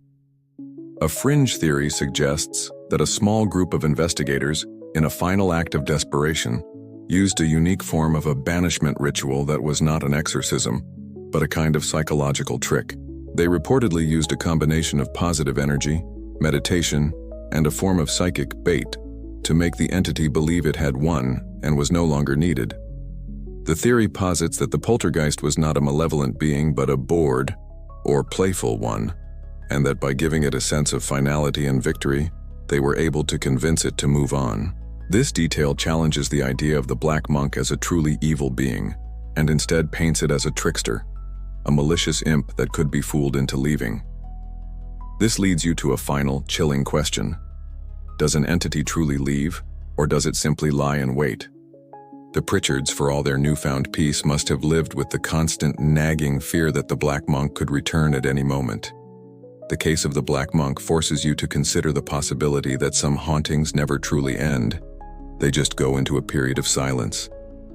A fringe theory suggests that a small group of investigators, in a final act of desperation, used a unique form of a banishment ritual that was not an exorcism, but a kind of psychological trick. They reportedly used a combination of positive energy, meditation, and a form of psychic bait to make the entity believe it had won and was no longer needed. The theory posits that the poltergeist was not a malevolent being but a bored or playful one, and that by giving it a sense of finality and victory, they were able to convince it to move on. This detail challenges the idea of the Black Monk as a truly evil being, and instead paints it as a trickster, a malicious imp that could be fooled into leaving. This leads you to a final, chilling question. Does an entity truly leave, or does it simply lie in wait? The Pritchards, for all their newfound peace, must have lived with the constant nagging fear that the Black Monk could return at any moment. The case of the Black Monk forces you to consider the possibility that some hauntings never truly end. They just go into a period of silence.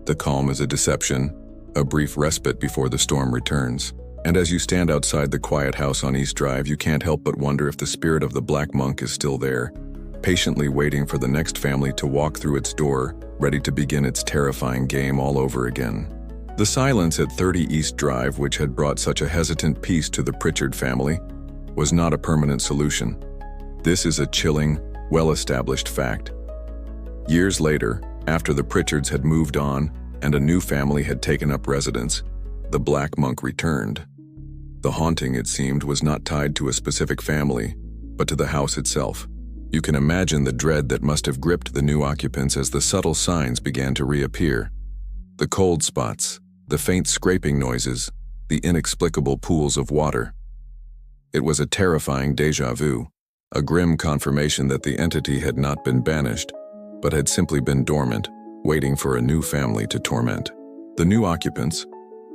The calm is a deception, a brief respite before the storm returns. And as you stand outside the quiet house on East Drive, you can't help but wonder if the spirit of the Black Monk is still there, patiently waiting for the next family to walk through its door, ready to begin its terrifying game all over again. The silence at 30 East Drive, which had brought such a hesitant peace to the Pritchard family, was not a permanent solution. This is a chilling, well-established fact. Years later, after the Pritchards had moved on and a new family had taken up residence, the Black Monk returned. The haunting, it seemed, was not tied to a specific family, but to the house itself. You can imagine the dread that must have gripped the new occupants as the subtle signs began to reappear. The cold spots, the faint scraping noises, the inexplicable pools of water. It was a terrifying déjà vu, a grim confirmation that the entity had not been banished, but had simply been dormant, waiting for a new family to torment. The new occupants,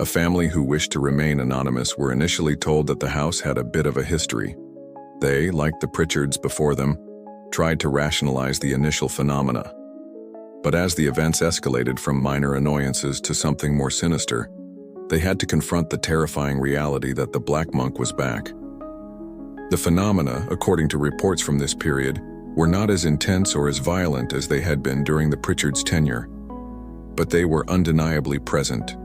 a family who wished to remain anonymous, were initially told that the house had a bit of a history. They, like the Pritchards before them, tried to rationalize the initial phenomena. But as the events escalated from minor annoyances to something more sinister, they had to confront the terrifying reality that the Black Monk was back. The phenomena, according to reports from this period, were not as intense or as violent as they had been during the Pritchards' tenure, but they were undeniably present.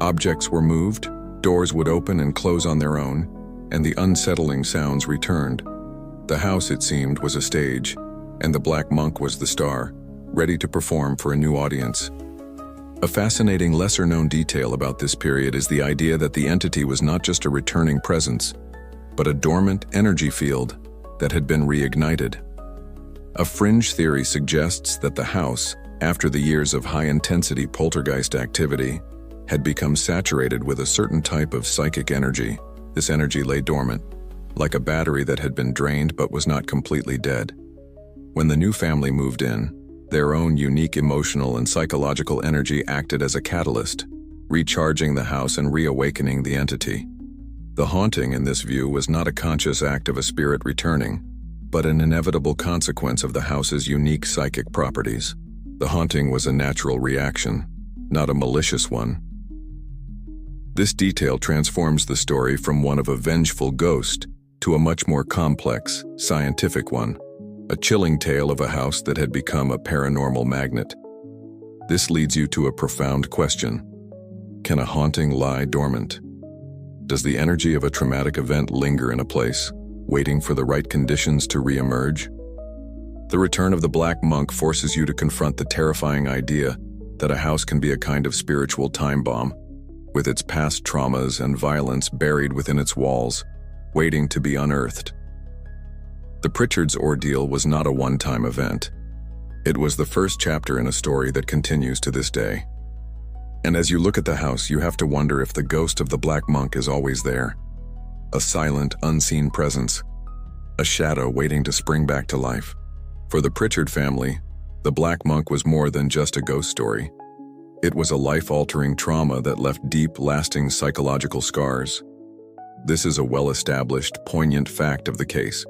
Objects were moved, doors would open and close on their own, and the unsettling sounds returned. The house, it seemed, was a stage, and the Black Monk was the star, ready to perform for a new audience. A fascinating lesser-known detail about this period is the idea that the entity was not just a returning presence, but a dormant energy field that had been reignited. A fringe theory suggests that the house, after the years of high-intensity poltergeist activity, had become saturated with a certain type of psychic energy. This energy lay dormant, like a battery that had been drained but was not completely dead. When the new family moved in, their own unique emotional and psychological energy acted as a catalyst, recharging the house and reawakening the entity. The haunting, in this view, was not a conscious act of a spirit returning, but an inevitable consequence of the house's unique psychic properties. The haunting was a natural reaction, not a malicious one. This detail transforms the story from one of a vengeful ghost to a much more complex, scientific one, a chilling tale of a house that had become a paranormal magnet. This leads you to a profound question. Can a haunting lie dormant? Does the energy of a traumatic event linger in a place, waiting for the right conditions to re-emerge? The return of the Black Monk forces you to confront the terrifying idea that a house can be a kind of spiritual time bomb, with its past traumas and violence buried within its walls, waiting to be unearthed. The Pritchards' ordeal was not a one-time event. It was the first chapter in a story that continues to this day. And as you look at the house, you have to wonder if the ghost of the Black Monk is always there. A silent, unseen presence, a shadow waiting to spring back to life. For the Pritchard family, the Black Monk was more than just a ghost story. It was a life-altering trauma that left deep, lasting psychological scars. This is a well-established, poignant fact of the case.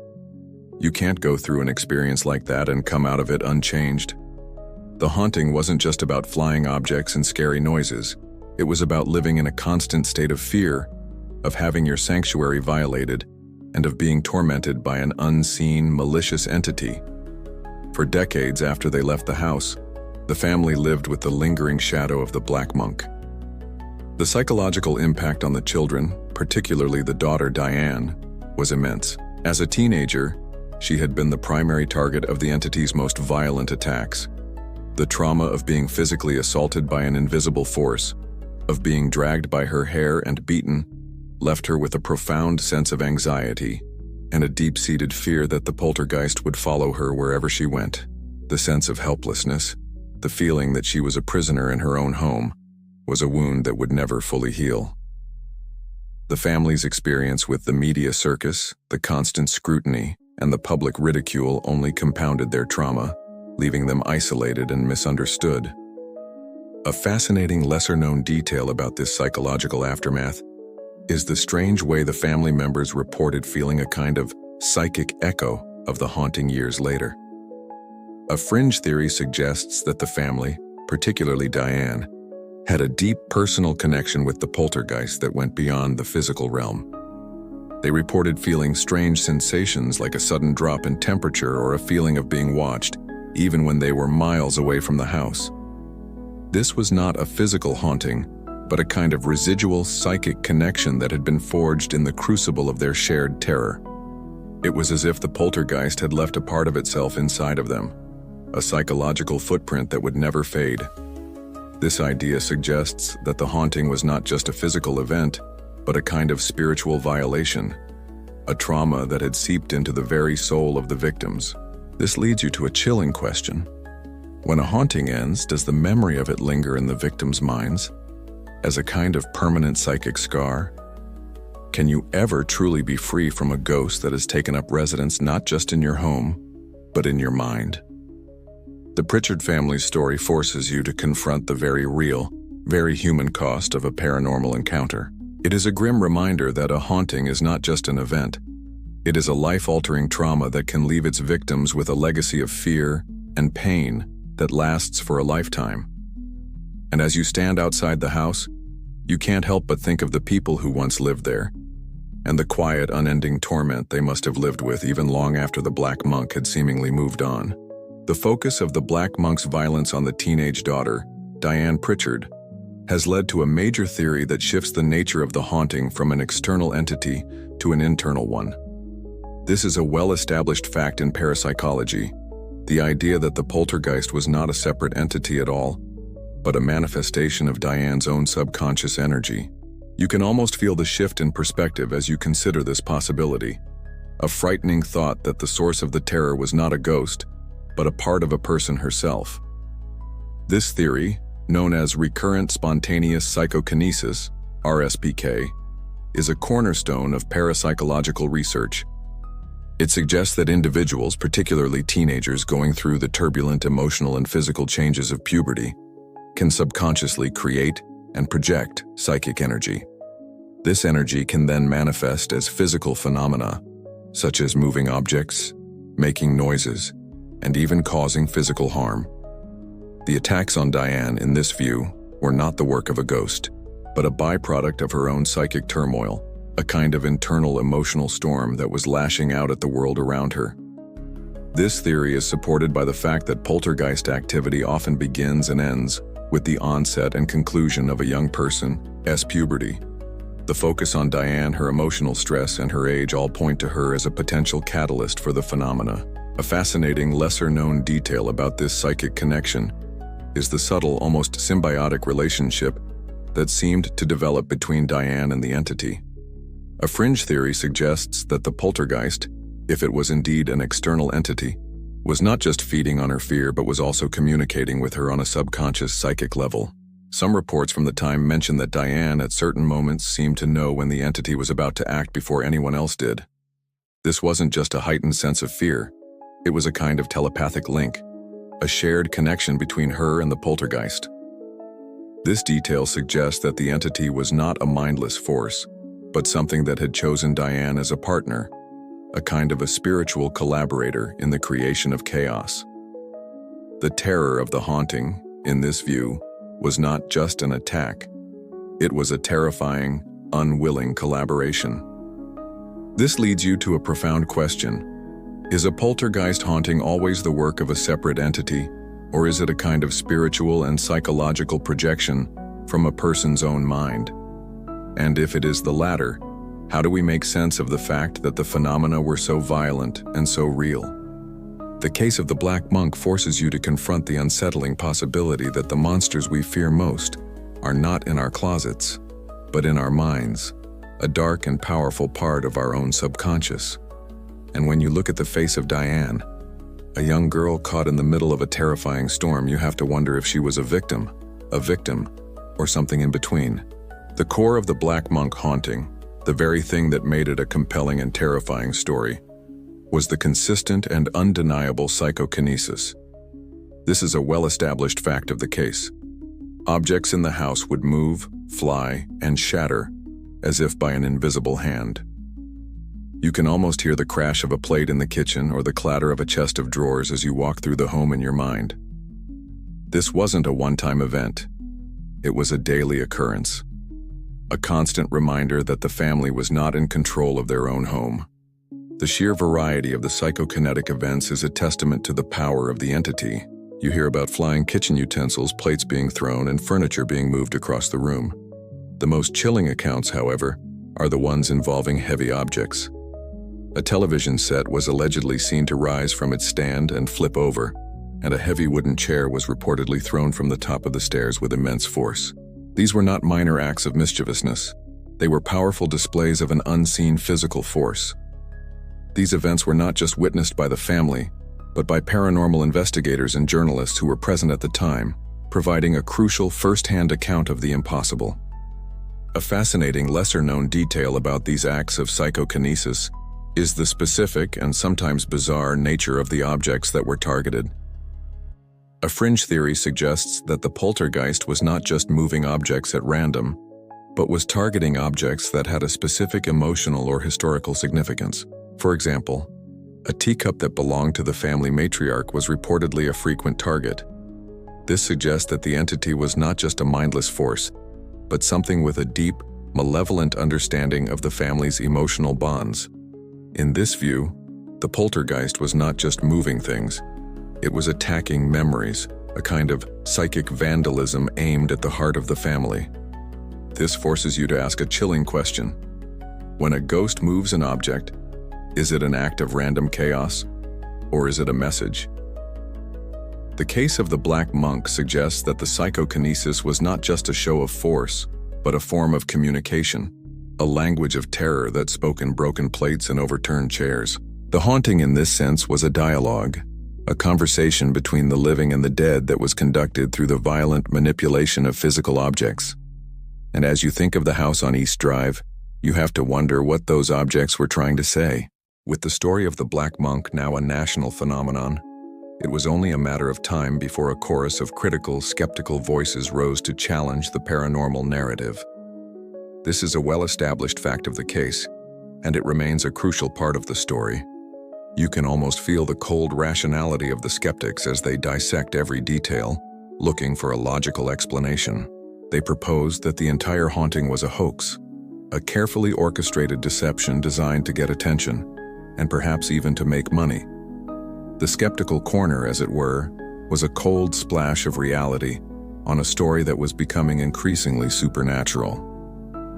You can't go through an experience like that and come out of it unchanged. The haunting wasn't just about flying objects and scary noises. It was about living in a constant state of fear, of having your sanctuary violated, and of being tormented by an unseen, malicious entity. For decades after they left the house, the family lived with the lingering shadow of the Black Monk. The psychological impact on the children, particularly the daughter Diane, was immense. As a teenager, she had been the primary target of the entity's most violent attacks. The trauma of being physically assaulted by an invisible force, of being dragged by her hair and beaten, left her with a profound sense of anxiety and a deep-seated fear that the poltergeist would follow her wherever she went. The sense of helplessness, the feeling that she was a prisoner in her own home, was a wound that would never fully heal. The family's experience with the media circus, the constant scrutiny, and the public ridicule only compounded their trauma, leaving them isolated and misunderstood. A fascinating lesser-known detail about this psychological aftermath is the strange way the family members reported feeling a kind of psychic echo of the haunting years later. A fringe theory suggests that the family, particularly Diane, had a deep personal connection with the poltergeist that went beyond the physical realm. They reported feeling strange sensations like a sudden drop in temperature or a feeling of being watched, even when they were miles away from the house. This was not a physical haunting, but a kind of residual psychic connection that had been forged in the crucible of their shared terror. It was as if the poltergeist had left a part of itself inside of them, a psychological footprint that would never fade. This idea suggests that the haunting was not just a physical event, but a kind of spiritual violation, a trauma that had seeped into the very soul of the victims. This leads you to a chilling question. When a haunting ends, does the memory of it linger in the victims' minds as a kind of permanent psychic scar? Can you ever truly be free from a ghost that has taken up residence not just in your home, but in your mind? The Pritchard family's story forces you to confront the very real, very human cost of a paranormal encounter. It is a grim reminder that a haunting is not just an event. It is a life-altering trauma that can leave its victims with a legacy of fear and pain that lasts for a lifetime. And as you stand outside the house, you can't help but think of the people who once lived there, and the quiet, unending torment they must have lived with even long after the Black Monk had seemingly moved on. The focus of the Black Monk's violence on the teenage daughter, Diane Pritchard, has led to a major theory that shifts the nature of the haunting from an external entity to an internal one. This is a well-established fact in parapsychology, the idea that the poltergeist was not a separate entity at all, but a manifestation of Diane's own subconscious energy. You can almost feel the shift in perspective as you consider this possibility, a frightening thought that the source of the terror was not a ghost, but a part of a person herself. This theory, known as recurrent spontaneous psychokinesis, RSPK, is a cornerstone of parapsychological research. It suggests that individuals, particularly teenagers going through the turbulent emotional and physical changes of puberty, can subconsciously create and project psychic energy. This energy can then manifest as physical phenomena, such as moving objects, making noises, and even causing physical harm. The attacks on Diane, in this view, were not the work of a ghost, but a byproduct of her own psychic turmoil, a kind of internal emotional storm that was lashing out at the world around her. This theory is supported by the fact that poltergeist activity often begins and ends with the onset and conclusion of a young person's puberty. The focus on Diane, her emotional stress, and her age all point to her as a potential catalyst for the phenomena. A fascinating, lesser-known detail about this psychic connection is the subtle, almost symbiotic relationship that seemed to develop between Diane and the entity. A fringe theory suggests that the poltergeist, if it was indeed an external entity, was not just feeding on her fear but was also communicating with her on a subconscious psychic level. Some reports from the time mention that Diane at certain moments seemed to know when the entity was about to act before anyone else did. This wasn't just a heightened sense of fear. It was a kind of telepathic link, a shared connection between her and the poltergeist. This detail suggests that the entity was not a mindless force, but something that had chosen Diane as a partner, a kind of a spiritual collaborator in the creation of chaos. The terror of the haunting, in this view, was not just an attack. It was a terrifying, unwilling collaboration. This leads you to a profound question. Is a poltergeist haunting always the work of a separate entity, or is it a kind of spiritual and psychological projection from a person's own mind? And if it is the latter, how do we make sense of the fact that the phenomena were so violent and so real? The case of the Black Monk forces you to confront the unsettling possibility that the monsters we fear most are not in our closets, but in our minds. a dark and powerful part of our own subconscious. And when you look at the face of Diane, a young girl caught in the middle of a terrifying storm, you have to wonder if she was a victim, or something in between. The core of the Black Monk haunting, the very thing that made it a compelling and terrifying story, was the consistent and undeniable psychokinesis. This is a well-established fact of the case. Objects in the house would move, fly, and shatter, as if by an invisible hand. You can almost hear the crash of a plate in the kitchen or the clatter of a chest of drawers as you walk through the home in your mind. This wasn't a one-time event. It was a daily occurrence. A constant reminder that the family was not in control of their own home. The sheer variety of the psychokinetic events is a testament to the power of the entity. You hear about flying kitchen utensils, plates being thrown, and furniture being moved across the room. The most chilling accounts, however, are the ones involving heavy objects. A television set was allegedly seen to rise from its stand and flip over, and a heavy wooden chair was reportedly thrown from the top of the stairs with immense force. These were not minor acts of mischievousness. They were powerful displays of an unseen physical force. These events were not just witnessed by the family, but by paranormal investigators and journalists who were present at the time, providing a crucial first-hand account of the impossible. A fascinating lesser-known detail about these acts of psychokinesis is the specific and sometimes bizarre nature of the objects that were targeted. A fringe theory suggests that the poltergeist was not just moving objects at random, but was targeting objects that had a specific emotional or historical significance. For example, a teacup that belonged to the family matriarch was reportedly a frequent target. This suggests that the entity was not just a mindless force, but something with a deep, malevolent understanding of the family's emotional bonds. In this view, the poltergeist was not just moving things, it was attacking memories, a kind of psychic vandalism aimed at the heart of the family. This forces you to ask a chilling question. When a ghost moves an object, is it an act of random chaos, or is it a message? The case of the Black Monk suggests that the psychokinesis was not just a show of force, but a form of communication, a language of terror that spoke in broken plates and overturned chairs. The haunting in this sense was a dialogue, a conversation between the living and the dead that was conducted through the violent manipulation of physical objects. And as you think of the house on East Drive, you have to wonder what those objects were trying to say. With the story of the Black Monk now a national phenomenon, it was only a matter of time before a chorus of critical, skeptical voices rose to challenge the paranormal narrative. This is a well-established fact of the case, and it remains a crucial part of the story. You can almost feel the cold rationality of the skeptics as they dissect every detail, looking for a logical explanation. They propose that the entire haunting was a hoax, a carefully orchestrated deception designed to get attention, and perhaps even to make money. The skeptical corner, as it were, was a cold splash of reality on a story that was becoming increasingly supernatural.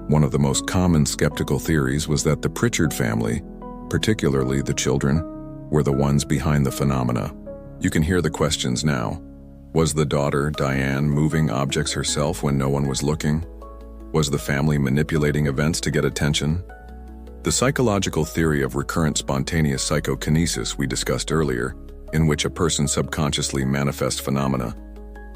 One of the most common skeptical theories was that the Pritchard family, particularly the children, were the ones behind the phenomena. You can hear the questions now. Was the daughter, Diane, moving objects herself when no one was looking? Was the family manipulating events to get attention? The psychological theory of recurrent spontaneous psychokinesis we discussed earlier, in which a person subconsciously manifests phenomena,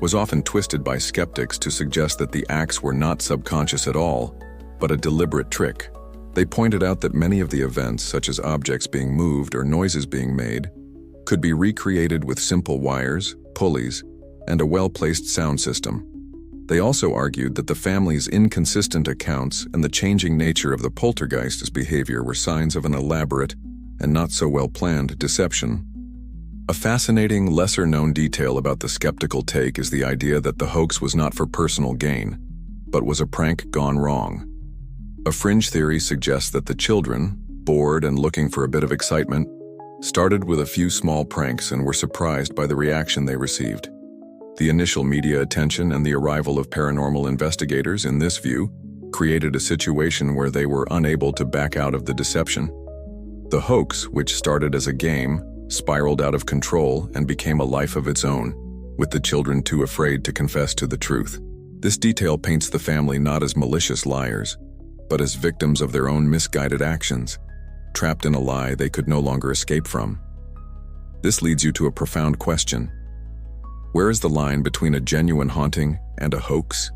was often twisted by skeptics to suggest that the acts were not subconscious at all, but a deliberate trick. They pointed out that many of the events, such as objects being moved or noises being made, could be recreated with simple wires, pulleys, and a well-placed sound system. They also argued that the family's inconsistent accounts and the changing nature of the poltergeist's behavior were signs of an elaborate and not so well-planned deception. A fascinating, lesser-known detail about the skeptical take is the idea that the hoax was not for personal gain, but was a prank gone wrong. A fringe theory suggests that the children, bored and looking for a bit of excitement, started with a few small pranks and were surprised by the reaction they received. The initial media attention and the arrival of paranormal investigators, in this view, created a situation where they were unable to back out of the deception. The hoax, which started as a game, spiraled out of control and became a life of its own, with the children too afraid to confess to the truth. This detail paints the family not as malicious liars, but as victims of their own misguided actions, trapped in a lie they could no longer escape from. This leads you to a profound question. Where is the line between a genuine haunting and a hoax?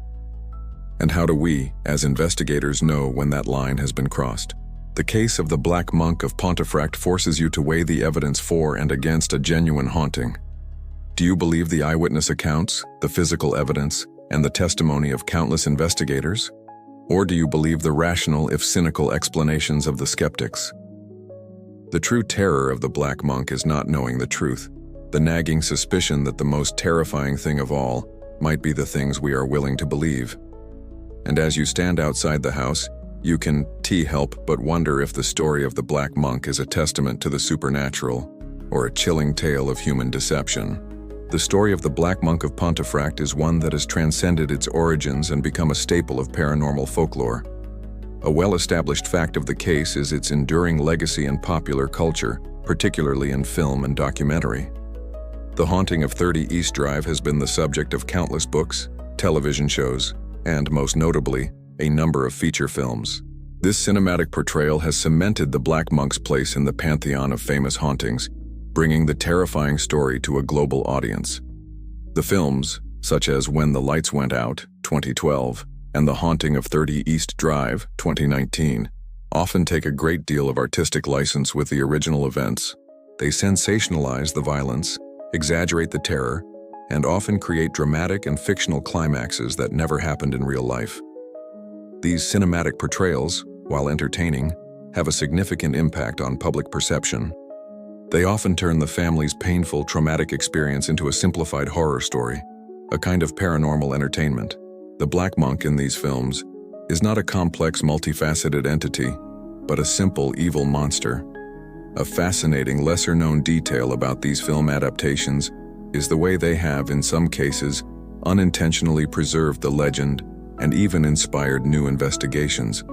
And how do we, as investigators, know when that line has been crossed? The case of the Black Monk of Pontefract forces you to weigh the evidence for and against a genuine haunting. Do you believe the eyewitness accounts, the physical evidence, and the testimony of countless investigators? Or do you believe the rational, if cynical, explanations of the skeptics? The true terror of the Black Monk is not knowing the truth, the nagging suspicion that the most terrifying thing of all might be the things we are willing to believe. And as you stand outside the house, you can help but wonder if the story of the Black Monk is a testament to the supernatural or a chilling tale of human deception. The story of the Black Monk of Pontefract is one that has transcended its origins and become a staple of paranormal folklore. A well-established fact of the case is its enduring legacy in popular culture, particularly in film and documentary. The haunting of 30 East Drive has been the subject of countless books, television shows, and, most notably, a number of feature films. This cinematic portrayal has cemented the Black Monk's place in the pantheon of famous hauntings, bringing the terrifying story to a global audience. The films, such as When the Lights Went Out, 2012, and The Haunting of 30 East Drive, 2019, often take a great deal of artistic license with the original events. They sensationalize the violence, exaggerate the terror, and often create dramatic and fictional climaxes that never happened in real life. These cinematic portrayals, while entertaining, have a significant impact on public perception. They often turn the family's painful, traumatic experience into a simplified horror story, a kind of paranormal entertainment. The Black Monk in these films is not a complex, multifaceted entity, but a simple, evil monster. A fascinating, lesser-known detail about these film adaptations is the way they have, in some cases, unintentionally preserved the legend and even inspired new investigations.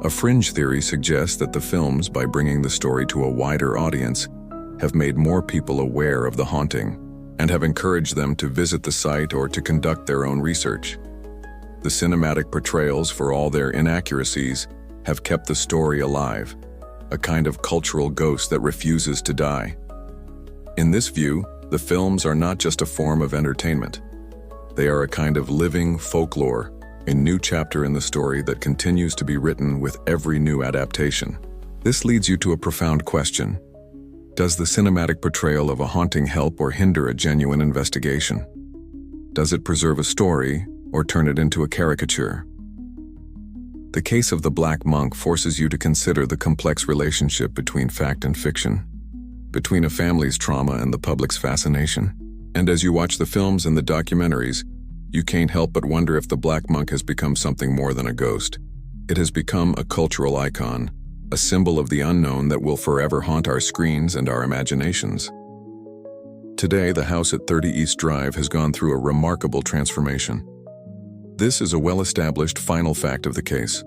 A fringe theory suggests that the films, by bringing the story to a wider audience, have made more people aware of the haunting and have encouraged them to visit the site or to conduct their own research. The cinematic portrayals, for all their inaccuracies, have kept the story alive, a kind of cultural ghost that refuses to die. In this view, the films are not just a form of entertainment. They are a kind of living folklore, a new chapter in the story that continues to be written with every new adaptation. This leads you to a profound question. Does the cinematic portrayal of a haunting help or hinder a genuine investigation? Does it preserve a story or turn it into a caricature? The case of the Black Monk forces you to consider the complex relationship between fact and fiction, between a family's trauma and the public's fascination. And as you watch the films and the documentaries, you can't help but wonder if the Black Monk has become something more than a ghost. It has become a cultural icon, a symbol of the unknown that will forever haunt our screens and our imaginations. Today, the house at 30 East Drive has gone through a remarkable transformation. This is a well-established final fact of the case.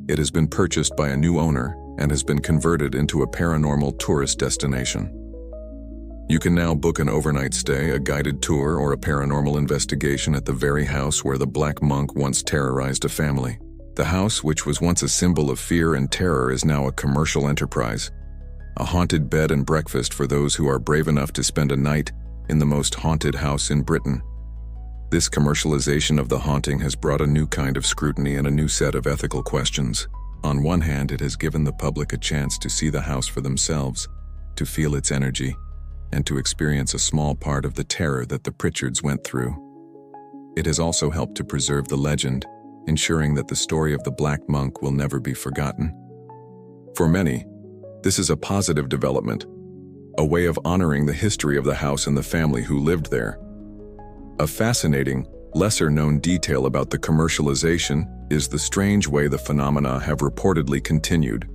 It has been purchased by a new owner and has been converted into a paranormal tourist destination. You can now book an overnight stay, a guided tour, or a paranormal investigation at the very house where the Black Monk once terrorized a family. The house, which was once a symbol of fear and terror, is now a commercial enterprise, a haunted bed and breakfast for those who are brave enough to spend a night in the most haunted house in Britain. This commercialization of the haunting has brought a new kind of scrutiny and a new set of ethical questions. On one hand, it has given the public a chance to see the house for themselves, to feel its energy, and to experience a small part of the terror that the Pritchards went through. It has also helped to preserve the legend, ensuring that the story of the Black Monk will never be forgotten. For many, this is a positive development, a way of honoring the history of the house and the family who lived there. A fascinating, lesser-known detail about the commercialization is the strange way the phenomena have reportedly continued,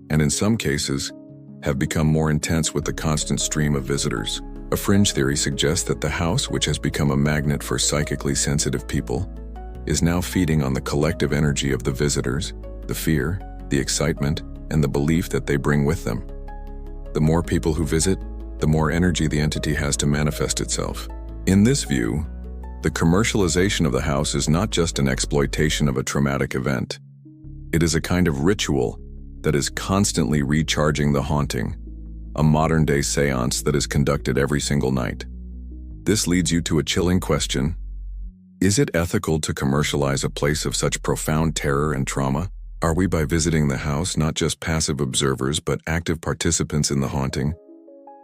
and in some cases, have become more intense with the constant stream of visitors. A fringe theory suggests that the house, which has become a magnet for psychically sensitive people, is now feeding on the collective energy of the visitors, the fear, the excitement, and the belief that they bring with them. The more people who visit, the more energy the entity has to manifest itself. In this view, the commercialization of the house is not just an exploitation of a traumatic event. It is a kind of ritual that is constantly recharging the haunting, a modern-day seance that is conducted every single night. This leads you to a chilling question. Is it ethical to commercialize a place of such profound terror and trauma? Are we, by visiting the house, not just passive observers but active participants in the haunting?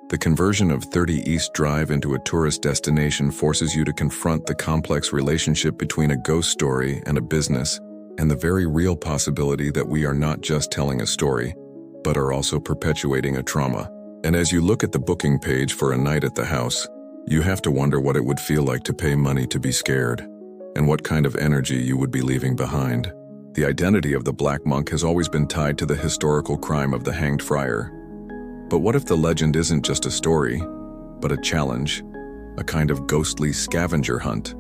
The conversion of 30 East Drive into a tourist destination forces you to confront the complex relationship between a ghost story and a business, and the very real possibility that we are not just telling a story, but are also perpetuating a trauma. And as you look at the booking page for a night at the house, you have to wonder what it would feel like to pay money to be scared, and what kind of energy you would be leaving behind. The identity of the Black Monk has always been tied to the historical crime of the hanged friar. But what if the legend isn't just a story, but a challenge, a kind of ghostly scavenger hunt?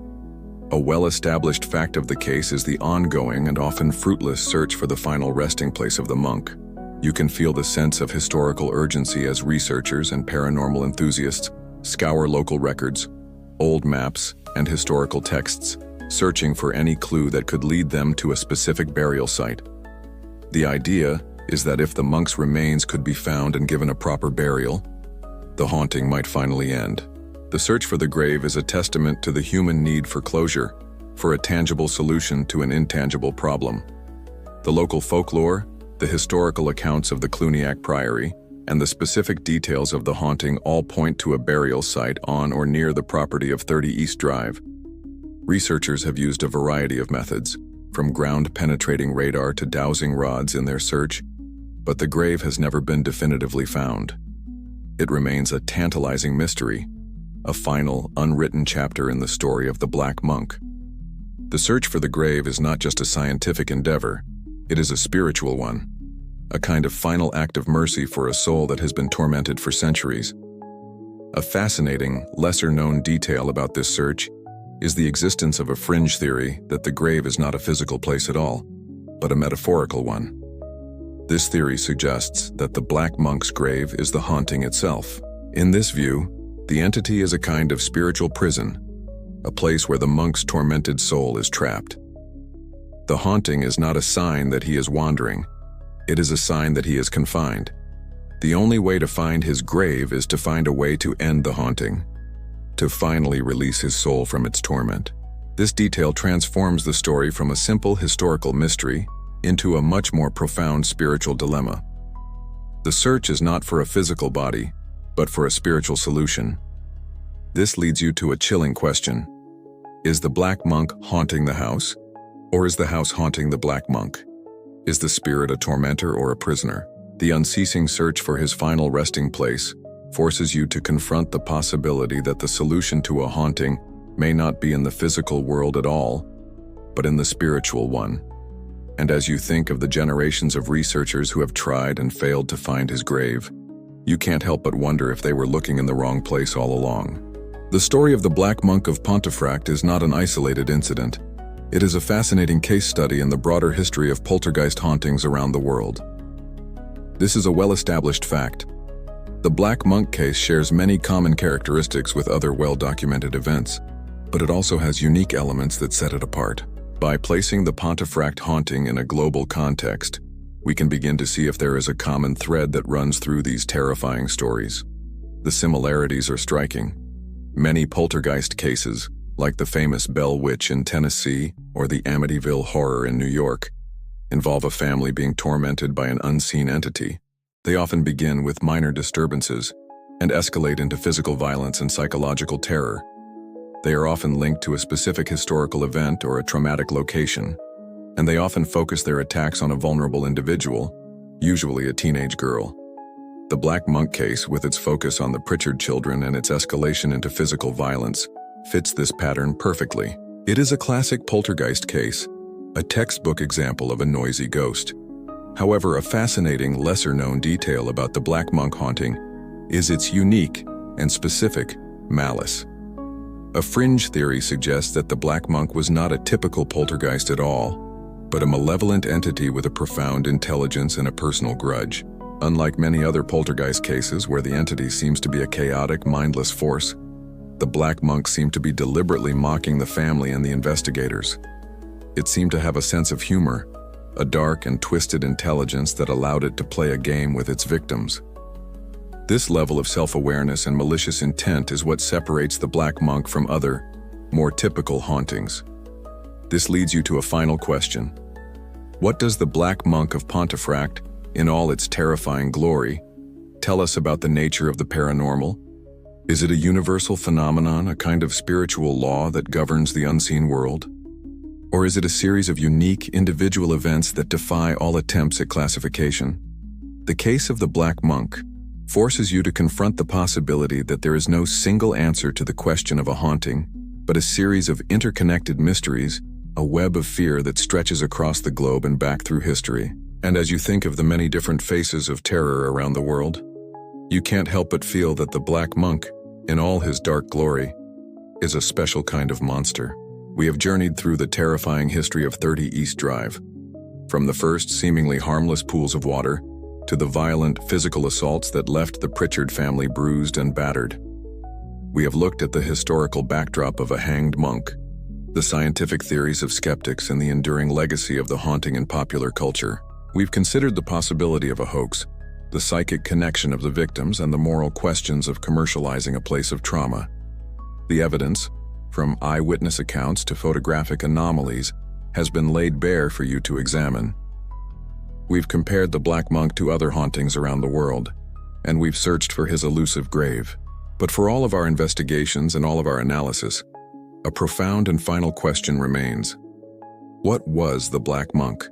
A well-established fact of the case is the ongoing and often fruitless search for the final resting place of the monk. You can feel the sense of historical urgency as researchers and paranormal enthusiasts scour local records, old maps, and historical texts, searching for any clue that could lead them to a specific burial site. The idea is that if the monk's remains could be found and given a proper burial, the haunting might finally end. The search for the grave is a testament to the human need for closure, for a tangible solution to an intangible problem. The local folklore, the historical accounts of the Cluniac Priory, and the specific details of the haunting all point to a burial site on or near the property of 30 East Drive. Researchers have used a variety of methods, from ground-penetrating radar to dowsing rods in their search, but the grave has never been definitively found. It remains a tantalizing mystery, a final, unwritten chapter in the story of the Black Monk. The search for the grave is not just a scientific endeavor, it is a spiritual one, a kind of final act of mercy for a soul that has been tormented for centuries. A fascinating, lesser-known detail about this search is the existence of a fringe theory that the grave is not a physical place at all, but a metaphorical one. This theory suggests that the Black Monk's grave is the haunting itself. In this view, the entity is a kind of spiritual prison, a place where the monk's tormented soul is trapped. The haunting is not a sign that he is wandering, it is a sign that he is confined. The only way to find his grave is to find a way to end the haunting, to finally release his soul from its torment. This detail transforms the story from a simple historical mystery into a much more profound spiritual dilemma. The search is not for a physical body, but for a spiritual solution. This leads you to a chilling question. Is the Black Monk haunting the house, or is the house haunting the Black Monk? Is the spirit a tormentor or a prisoner? The unceasing search for his final resting place forces you to confront the possibility that the solution to a haunting may not be in the physical world at all, but in the spiritual one. And as you think of the generations of researchers who have tried and failed to find his grave, you can't help but wonder if they were looking in the wrong place all along. The story of the Black Monk of Pontefract is not an isolated incident. It is a fascinating case study in the broader history of poltergeist hauntings around the world. This is a well-established fact. The Black Monk case shares many common characteristics with other well-documented events, but it also has unique elements that set it apart. By placing the Pontefract haunting in a global context, we can begin to see if there is a common thread that runs through these terrifying stories. The similarities are striking. Many poltergeist cases, like the famous Bell Witch in Tennessee or the Amityville Horror in New York, involve a family being tormented by an unseen entity. They often begin with minor disturbances and escalate into physical violence and psychological terror. They are often linked to a specific historical event or a traumatic location, and they often focus their attacks on a vulnerable individual, usually a teenage girl. The Black Monk case, with its focus on the Pritchard children and its escalation into physical violence, fits this pattern perfectly. It is a classic poltergeist case, a textbook example of a noisy ghost. However, a fascinating, lesser-known detail about the Black Monk haunting is its unique and specific malice. A fringe theory suggests that the Black Monk was not a typical poltergeist at all, but a malevolent entity with a profound intelligence and a personal grudge. Unlike many other poltergeist cases where the entity seems to be a chaotic, mindless force, the Black Monk seemed to be deliberately mocking the family and the investigators. It seemed to have a sense of humor, a dark and twisted intelligence that allowed it to play a game with its victims. This level of self-awareness and malicious intent is what separates the Black Monk from other, more typical hauntings. This leads you to a final question. What does the Black Monk of Pontefract, in all its terrifying glory, tell us about the nature of the paranormal? Is it a universal phenomenon, a kind of spiritual law that governs the unseen world? Or is it a series of unique, individual events that defy all attempts at classification? The case of the Black Monk forces you to confront the possibility that there is no single answer to the question of a haunting, but a series of interconnected mysteries, a web of fear that stretches across the globe and back through history. And as you think of the many different faces of terror around the world, you can't help but feel that the Black Monk, in all his dark glory, is a special kind of monster. We have journeyed through the terrifying history of 30 East Drive, from the first seemingly harmless pools of water to the violent physical assaults that left the Pritchard family bruised and battered. We have looked at the historical backdrop of a hanged monk, the scientific theories of skeptics, and the enduring legacy of the haunting in popular culture. We've considered the possibility of a hoax, the psychic connection of the victims, and the moral questions of commercializing a place of trauma. The evidence, from eyewitness accounts to photographic anomalies, has been laid bare for you to examine. We've compared the Black Monk to other hauntings around the world, and we've searched for his elusive grave. But for all of our investigations and all of our analysis, a profound and final question remains. What was the Black Monk?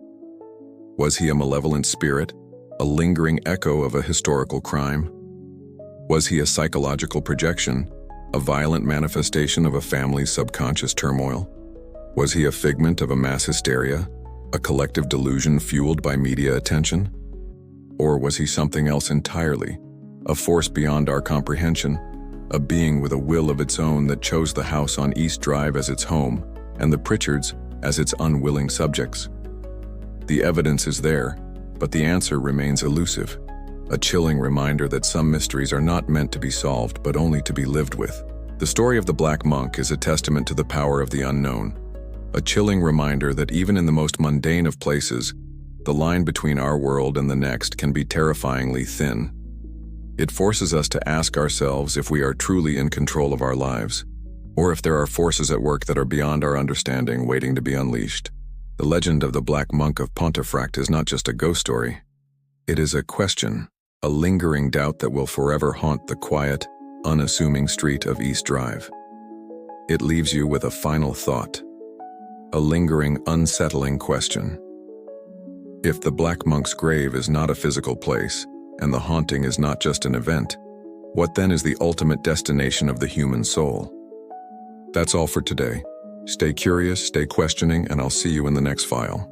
Was he a malevolent spirit, a lingering echo of a historical crime? Was he a psychological projection, a violent manifestation of a family's subconscious turmoil? Was he a figment of a mass hysteria, a collective delusion fueled by media attention? Or was he something else entirely, a force beyond our comprehension, a being with a will of its own that chose the house on East Drive as its home and the Pritchards as its unwilling subjects? The evidence is there, but the answer remains elusive, a chilling reminder that some mysteries are not meant to be solved but only to be lived with. The story of the Black Monk is a testament to the power of the unknown, a chilling reminder that even in the most mundane of places, the line between our world and the next can be terrifyingly thin. It forces us to ask ourselves if we are truly in control of our lives, or if there are forces at work that are beyond our understanding waiting to be unleashed. The legend of the Black Monk of Pontefract is not just a ghost story. It is a question, a lingering doubt that will forever haunt the quiet, unassuming street of East Drive. It leaves you with a final thought, a lingering, unsettling question. If the Black Monk's grave is not a physical place, and the haunting is not just an event, what then is the ultimate destination of the human soul? That's all for today. Stay curious, stay questioning, and I'll see you in the next file.